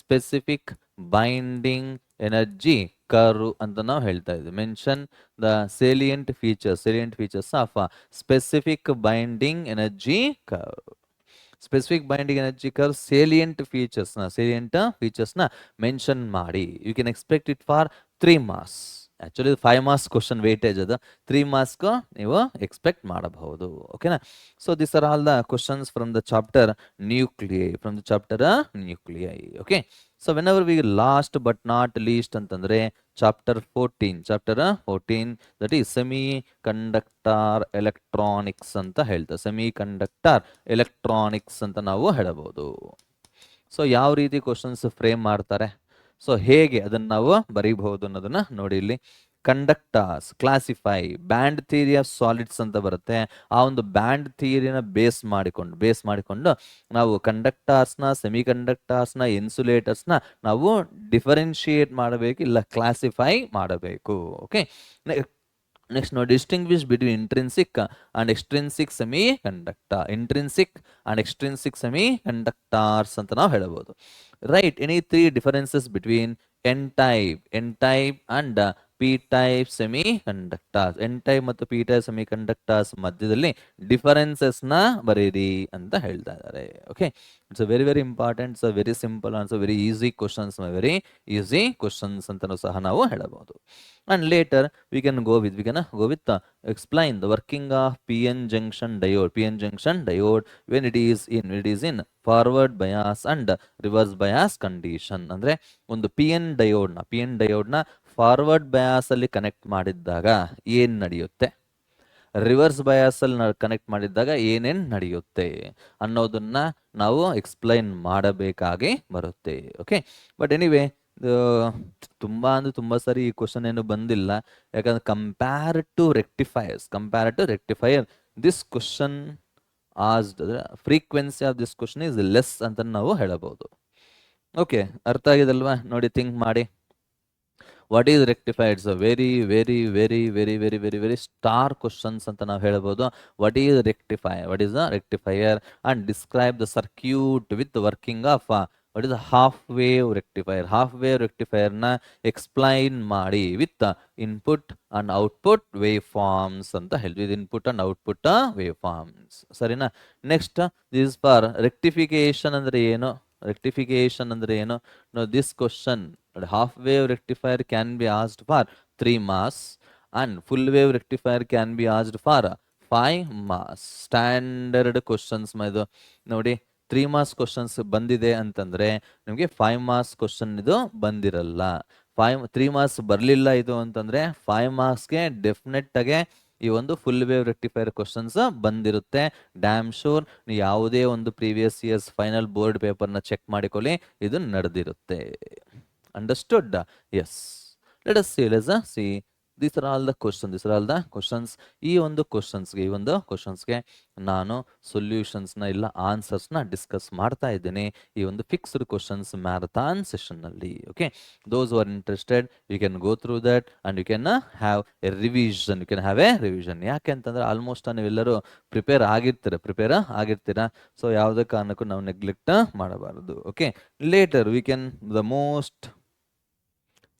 specific binding energy curve ಅಂತ ನಾವು ಹೇಳ್ತಾ ಇದ್ವಿ. Mention the salient features of specific binding energy curve. Salient ಫೀಚರ್ಸ್ನ ಮೆನ್ಷನ್ ಮಾಡಿ. You can expect it for 3 marks. Actually 5 marks question weightage ಅದು, 3 marks ನೀವು ಎಕ್ಸ್ಪೆಕ್ಟ್ ಮಾಡಬಹುದು. ಓಕೆನಾ? So this are all the questions from the chapter nuclei. Okay, so whenever we last but not least ಅಂತಂದ್ರೆ chapter 14 that is semi conductor electronics ಅಂತ ಹೇಳ್ತಾರೆ. ಅಂತ ನಾವು ಹೇಳಬಹುದು. ಸೊ ಯಾವ ರೀತಿ ಕ್ವಶನ್ಸ್ ಫ್ರೇಮ್ ಮಾಡ್ತಾರೆ, ಸೊ ಹೇಗೆ ಅದನ್ನ ನಾವು ಬರೀಬಹುದು ಅನ್ನೋದನ್ನ ನೋಡಿ. ಇಲ್ಲಿ conductors classify band theory of solids ಅಂತ ಬರುತ್ತೆ. ಆ ಒಂದು ಬ್ಯಾಂಡ್ ಥಿಯರಿನ ಬೇಸ್ ಮಾಡಿಕೊಂಡು ನಾವು ಕಂಡಕ್ಟರ್ಸ್ನ, ಸೆಮಿ ಕಂಡಕ್ಟರ್ಸ್ನ, ಇನ್ಸುಲೇಟರ್ಸ್ನ ನಾವು ಡಿಫರೆನ್ಶಿಯೇಟ್ ಮಾಡಬೇಕು, ಇಲ್ಲ ಕ್ಲಾಸಿಫೈ ಮಾಡಬೇಕು. ಓಕೆ, ನೆಕ್ಸ್ಟ್ ನೋಡಿ, distinguish between intrinsic and extrinsic semi conductors ಅಂತ ನಾವು ಹೇಳಬಹುದು. Right any 3 differences between N type and P type semi conductors. N type ಮತ್ತು ಪಿ ಟೈಪ್ ಸೆಮಿ ಕಂಡಕ್ಟರ್ಸ್ ಮಧ್ಯದಲ್ಲಿ ಡಿಫರೆನ್ಸಸ್ ನ ಬರೀರಿ ಅಂತ ಹೇಳ್ತಾ ಇದ್ದಾರೆ. Okay, it's very very important. It's very simple and very easy questions ಅಂತಾನೂ ಸಹ ನಾವು ಹೇಳಬಹುದು. And later we can go with explain the working of PN junction diode when it is in forward bias and reverse bias condition. ಅಂದ್ರೆ ಒಂದು PN diode ನ forward bias ಅಲ್ಲಿ connect ಮಾಡಿದ್ದಾಗ ಏನ್ ನಡೆಯುತ್ತೆ, ರಿವರ್ಸ್ ಬಯಾಸ್ ಅಲ್ಲಿ ಕನೆಕ್ಟ್ ಮಾಡಿದ್ದಾಗ ಏನೇನ್ ನಡೆಯುತ್ತೆ ಅನ್ನೋದನ್ನ ನಾವು ಎಕ್ಸ್ಪ್ಲೈನ್ ಮಾಡಬೇಕಾಗಿ ಬರುತ್ತೆ. ಓಕೆ, ಬಟ್ ಎನಿವೇ ತುಂಬಾ ಸರಿ ಈ ಕ್ವಶನ್ ಏನು ಬಂದಿಲ್ಲ, ಯಾಕಂದ್ರೆ compare to rectifier this question asked frequency of this question is less ಅಂತ ನಾವು ಹೇಳಬಹುದು. ಓಕೆ, ಅರ್ಥ ಆಗಿದಲ್ವಾ? ನೋಡಿ, ಥಿಂಕ್ ಮಾಡಿ. What is rectified? Very very very very very very very star questions ಅಂತ ನಾವು ಹೇಳ್ಬೋದು. What is rectify? What is the rectifier? And describe the circuit with working of what is half wave rectifier. Half wave ರೆಕ್ಟಿಫೈಯರ್ನ explain ಮಾಡಿ with input and output wave forms ಅಂತ ಹೇಳ್ತೀವಿ. Input and output wave forms, ಸರಿನಾ? Next, this for rectification ಅಂದ್ರೆ ಏನು? Rectification ಅಂದ್ರೆ ಏನು? This question, half wave rectifier can be asked for 3 marks and full wave rectifier can be asked for 5 marks. Standard questions ಇದು ನೋಡಿ. 3 marks questions ಬಂದಿದೆ ಅಂತಂದ್ರೆ ನಿಮಗೆ 5 marks ಕ್ವಶನ್ ಇದು ಬಂದಿರಲ್ಲ. 3 marks ಬರಲಿಲ್ಲ ಇದು ಅಂತಂದ್ರೆ 5 marksಗೆ ಡೆಫಿನೆಟ್ ಆಗಿ ಈ ಒಂದು ಫುಲ್ ವೇವ್ ರೆಕ್ಟಿಫೈರ್ ಕ್ವಶನ್ಸ್ ಬಂದಿರುತ್ತೆ. Dam sure. ನೀವು ಯಾವುದೇ ಒಂದು ಪ್ರೀವಿಯಸ್ ಇಯರ್ಸ್ ಫೈನಲ್ ಬೋರ್ಡ್ ಪೇಪರ್ನ ಚೆಕ್ ಮಾಡಿಕೊಳ್ಳಿ, ಇದು ನಡೆದಿರುತ್ತೆ. Understood? Yes. Let us see. These are all the questions. ಈ ಒಂದು ಕ್ವಶನ್ಸ್ಗೆ ನಾನು ಸೊಲ್ಯೂಷನ್ಸ್ನ ಇಲ್ಲ ಆನ್ಸರ್ಸ್ನ ಡಿಸ್ಕಸ್ ಮಾಡ್ತಾ ಇದ್ದೀನಿ ಈ ಒಂದು ಫಿಕ್ಸ್ಡ್ ಕ್ವಶನ್ಸ್ ಮ್ಯಾರಥಾನ್ ಸೆಷನ್ನಲ್ಲಿ. Okay, those are interested, you can go through that and you can have a revision. ಯಾಕೆ ಅಂತಂದ್ರೆ ಆಲ್ಮೋಸ್ಟ್ ನೀವೆಲ್ಲರೂ ಪ್ರಿಪೇರ್ ಆಗಿರ್ತೀರಾ. ಸೊ ಯಾವುದೇ ಕಾರಣಕ್ಕೂ ನಾವು ನೆಗ್ಲೆಕ್ಟ್ ಮಾಡಬಾರದು. Okay, later we can the most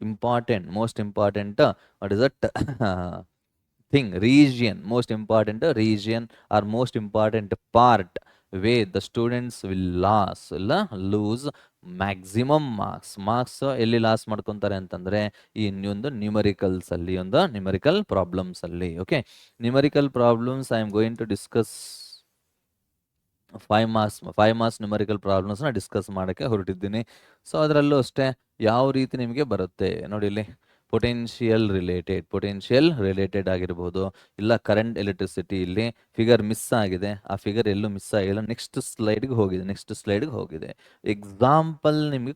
important what is that thing, region, most important region or most important part where the students will lose maximum marks ಎಲ್ಲಿ loss ಮಾಡ್ಕೊತಾರೆ ಅಂತಂದ್ರೆ ಈ ಒಂದು ನ್ಯೂಮರಿಕಲ್ಸ್ ಅಲ್ಲಿ, ಒಂದು ನ್ಯೂಮರಿಕಲ್ ಪ್ರಾಬ್ಲಮ್ಸ್ ಅಲ್ಲಿ. Okay, numerical problems I am going to discuss 5 marks numerical ಪ್ರಾಬ್ಲಮ್ಸ್ನ discuss ಮಾಡೋಕ್ಕೆ ಹೊರಟಿದ್ದೀನಿ. ಸೊ ಅದರಲ್ಲೂ ಅಷ್ಟೇ ಯಾವ ರೀತಿ ನಿಮಗೆ ಬರುತ್ತೆ ನೋಡಿ. ಇಲ್ಲಿ ಪೊಟೆನ್ಷಿಯಲ್ ರಿಲೇಟೆಡ್ ಆಗಿರ್ಬೋದು, ಇಲ್ಲ ಕರೆಂಟ್ ಎಲೆಕ್ಟ್ರಿಸಿಟಿ. ಇಲ್ಲಿ ಫಿಗರ್ ಮಿಸ್ ಆಗಿದೆ, ಆ ಫಿಗರ್ ಎಲ್ಲೂ ಮಿಸ್ ಆಗಿಲ್ಲ, ನೆಕ್ಸ್ಟ್ ಸ್ಲೈಡ್ಗೆ ಹೋಗಿದೆ. ಎಕ್ಸಾಂಪಲ್ ನಿಮಗೆ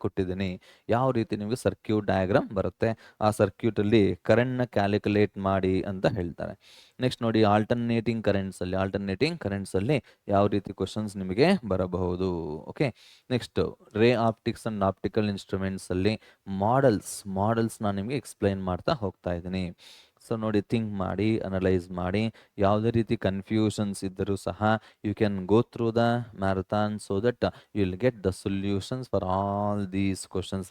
ಕೊಟ್ಟಿದ್ದೀನಿ ಯಾವ ರೀತಿ ನಿಮಗೆ ಸರ್ಕ್ಯೂಟ್ ಡಯಾಗ್ರಾಮ್ ಬರುತ್ತೆ, ಆ ಸರ್ಕ್ಯೂಟಲ್ಲಿ ಕರೆಂಟ್ನ ಕ್ಯಾಲ್ಕುಲೇಟ್ ಮಾಡಿ ಅಂತ ಹೇಳ್ತಾರೆ. ನೆಕ್ಸ್ಟ್ ನೋಡಿ, ಆಲ್ಟರ್ನೇಟಿಂಗ್ ಕರೆಂಟ್ಸ್ ಅಲ್ಲಿ ಯಾವ ರೀತಿ ಕ್ವಶನ್ಸ್ ನಿಮಗೆ ಬರಬಹುದು. ಓಕೆ, ನೆಕ್ಸ್ಟ್ ರೇ ಆಪ್ಟಿಕ್ಸ್ ಅಂಡ್ ಆಪ್ಟಿಕಲ್ ಇನ್ಸ್ಟ್ರೂಮೆಂಟ್ಸ್ ಅಲ್ಲಿ ಮಾಡೆಲ್ಸ್ ನಾನು ನಿಮಗೆ ಎಕ್ಸ್ಪ್ಲೈನ್ ಮಾಡ್ತಾ ಹೋಗ್ತಾ ಇದ್ದೀನಿ. ಸೊ ನೋಡಿ, ಥಿಂಕ್ ಮಾಡಿ, ಅನಲೈಸ್ ಮಾಡಿ. ಯಾವುದೇ ರೀತಿ ಕನ್ಫ್ಯೂಷನ್ಸ್ ಇದ್ದರೂ ಸಹ you can go through the marathon so that you will get the solutions for all these questions.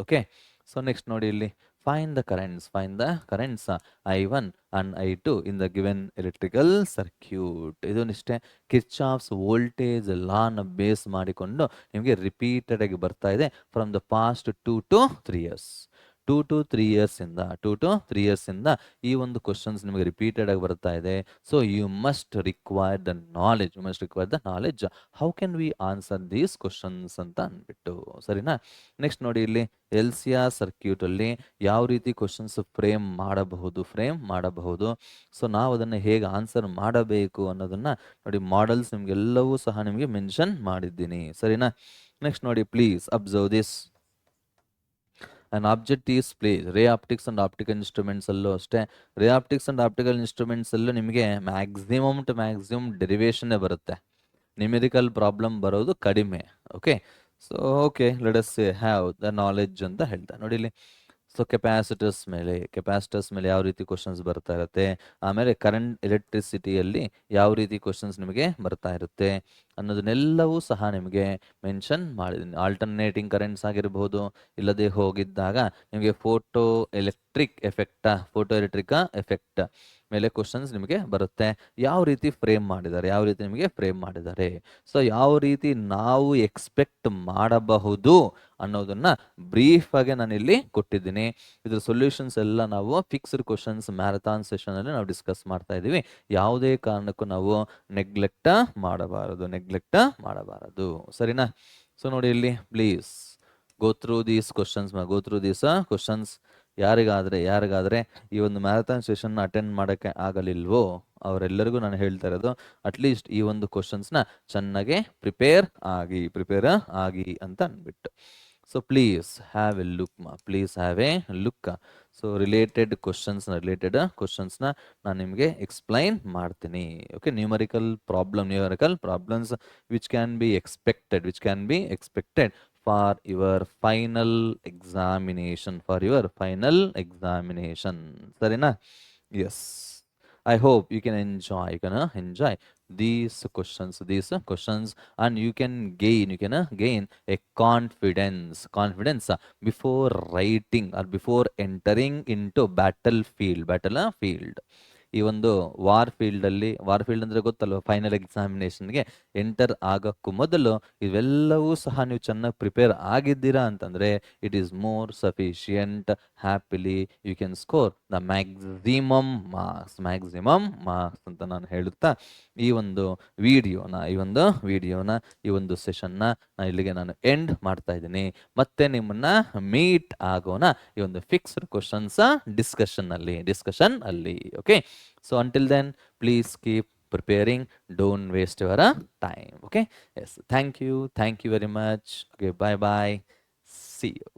Okay, so next ನೋಡಿ, ಇಲ್ಲಿ find the currents I1 and I2 in the given electrical circuit. ಇದು ಇಷ್ಟೇ. Kirchhoff's voltage ಲಾನ base ಮಾಡಿಕೊಂಡು ನಿಮಗೆ repeated ಆಗಿ ಬರ್ತಾ ಇದೆ from the past 2 to 3 years. 2 to 3 years ಇಂದ ಈ ಒಂದು ಕ್ವಶನ್ಸ್ ನಿಮಗೆ ರಿಪೀಟೆಡ್ ಆಗಿ ಬರ್ತಾ ಇದೆ. So you must require the knowledge how can we answer these questions ಅಂತ ಅಂದ್ಬಿಟ್ಟು, ಸರಿನಾ? ನೆಕ್ಸ್ಟ್ ನೋಡಿ, ಇಲ್ಲಿ LCR ಸರ್ಕ್ಯೂಟ್ ಅಲ್ಲಿ ಯಾವ ರೀತಿ ಕ್ವಶನ್ಸ್ ಫ್ರೇಮ್ ಮಾಡಬಹುದು. ಸೊ ನಾವು ಅದನ್ನು ಹೇಗೆ ಆನ್ಸರ್ ಮಾಡಬೇಕು ಅನ್ನೋದನ್ನ ನೋಡಿ, ಮಾಡೆಲ್ಸ್ ನಿಮ್ಗೆಲ್ಲವೂ ಸಹ ನಿಮಗೆ ಮೆನ್ಷನ್ ಮಾಡಿದ್ದೀನಿ, ಸರಿನಾ? ನೆಕ್ಸ್ಟ್ ನೋಡಿ, please observe this. an object is placed. ರೇ ಆಪ್ಟಿಕ್ಸ್ ಅಂಡ್ ಆಪ್ಟಿಕಲ್ ಇನ್ಸ್ಟ್ರೂಮೆಂಟ್ಸ್ ಅಲ್ಲೂ ಅಷ್ಟೇ. ರೇ ಆಪ್ಟಿಕ್ಸ್ ಅಂಡ್ ಆಪ್ಟಿಕಲ್ ಇನ್ಸ್ಟ್ರೂಮೆಂಟ್ಸ್ ಅಲ್ಲೂ ನಿಮಗೆ ಮ್ಯಾಕ್ಸಿಮಮ್ ಡೆರಿವೇಶನ್ ಬರುತ್ತೆ, ನ್ಯೂಮೆರಿಕಲ್ ಪ್ರಾಬ್ಲಮ್ ಬರೋದು ಕಡಿಮೆ. Okay, so okay, let us have the knowledge ಅಂತ ಹೇಳ್ತಾರೆ ನೋಡಿ ಇಲ್ಲಿ. ಸೊ ಕೆಪಾಸಿಟರ್ಸ್ ಮೇಲೆ ಯಾವ ರೀತಿ ಕ್ವಶನ್ಸ್ ಬರ್ತಾ ಇರುತ್ತೆ, ಆಮೇಲೆ ಕರೆಂಟ್ ಎಲೆಕ್ಟ್ರಿಸಿಟಿಯಲ್ಲಿ ಯಾವ ರೀತಿ ಕ್ವಶನ್ಸ್ ನಿಮಗೆ ಬರ್ತಾ ಇರುತ್ತೆ ಅನ್ನೋದನ್ನೆಲ್ಲವೂ ಸಹ ನಿಮಗೆ ಮೆನ್ಷನ್ ಮಾಡಿದ್ದೀನಿ. ಆಲ್ಟರ್ನೇಟಿಂಗ್ ಕರೆಂಟ್ಸ್ ಆಗಿರ್ಬೋದು, ಇಲ್ಲದೆ ಹೋಗಿದ್ದಾಗ ನಿಮಗೆ ಫೋಟೋ ಎಲೆಕ್ಟ್ರಿಕ್ ಎಫೆಕ್ಟ್ ಮೇಲೆ ಕ್ವಶನ್ಸ್ ನಿಮಗೆ ಬರುತ್ತೆ. ಯಾವ ರೀತಿ ನಿಮಗೆ ಫ್ರೇಮ್ ಮಾಡಿದ್ದಾರೆ, ಸೊ ಯಾವ ರೀತಿ ನಾವು ಎಕ್ಸ್ಪೆಕ್ಟ್ ಮಾಡಬಹುದು ಅನ್ನೋದನ್ನ ಬ್ರೀಫ್ ಆಗಿ ನಾನು ಇಲ್ಲಿ ಕೊಟ್ಟಿದ್ದೀನಿ. ಇದ್ರ ಸೊಲ್ಯೂಷನ್ಸ್ ಎಲ್ಲ ನಾವು ಫಿಕ್ಸ್ಡ್ ಕ್ವಶನ್ಸ್ ಮ್ಯಾರಥಾನ್ ಸೆಷನ್ ಅಲ್ಲಿ ನಾವು ಡಿಸ್ಕಸ್ ಮಾಡ್ತಾ ಇದೀವಿ. ಯಾವುದೇ ಕಾರಣಕ್ಕೂ ನಾವು ನೆಗ್ಲೆಕ್ಟ್ ಮಾಡಬಾರದು, ಸರಿನಾ? ಸೊ ನೋಡಿ, ಇಲ್ಲಿ please go through these questions. ಯಾರಿಗಾದ್ರೆ ಈ ಒಂದು ಮ್ಯಾರಥಾನ್ ಸೆಷನ್ ಅಟೆಂಡ್ ಮಾಡೋಕ್ಕೆ ಆಗಲಿಲ್ವೋ ಅವರೆಲ್ಲರಿಗೂ ನಾನು ಹೇಳ್ತಾ ಇರೋದು, ಅಟ್ಲೀಸ್ಟ್ ಈ ಒಂದು ಕ್ವಶನ್ಸ್ನ ಚೆನ್ನಾಗಿ ಪ್ರಿಪೇರ್ ಆಗಿ ಅಂತ ಅಂದ್ಬಿಟ್ಟು. So please have a look please have a look. So related ಕ್ವಶನ್ಸ್ನ ನಾನು ನಿಮಗೆ ಎಕ್ಸ್ಪ್ಲೈನ್ ಮಾಡ್ತೀನಿ. Okay, numerical problems which can be expected for your final examination. ಸರಿನಾ? Yes, I hope you can enjoy these questions, and you can gain a confidence before writing or before entering into battlefield. ಈ ಒಂದು war field ಅಂದ್ರೆ ಗೊತ್ತಲ್ವ, final ಎಕ್ಸಾಮಿನೇಷನ್ಗೆ enter ಆಗಕ್ಕೂ ಮೊದಲು ಇವೆಲ್ಲವೂ ಸಹ ನೀವು ಚೆನ್ನಾಗಿ ಪ್ರಿಪೇರ್ ಆಗಿದ್ದೀರಾ ಅಂತಂದ್ರೆ it is more sufficient. Happily you can score the maximum marks ಅಂತ ನಾನು ಹೇಳುತ್ತಾ ಈ ಒಂದು ಸೆಷನ್ನ ಇಲ್ಲಿಗೆ ನಾನು ಎಂಡ್ ಮಾಡ್ತಾ ಇದ್ದೀನಿ. ಮತ್ತೆ ನಿಮ್ಮನ್ನ ಮೀಟ್ ಆಗೋಣ ಈ ಒಂದು ಫಿಕ್ಸ್ಡ್ ಕ್ವಶನ್ಸ್ ಡಿಸ್ಕಷನ್ ಅಲ್ಲಿ. Okay, so until then please keep preparing, don't waste your time. Okay, yes, thank you very much. Okay, bye bye, see you.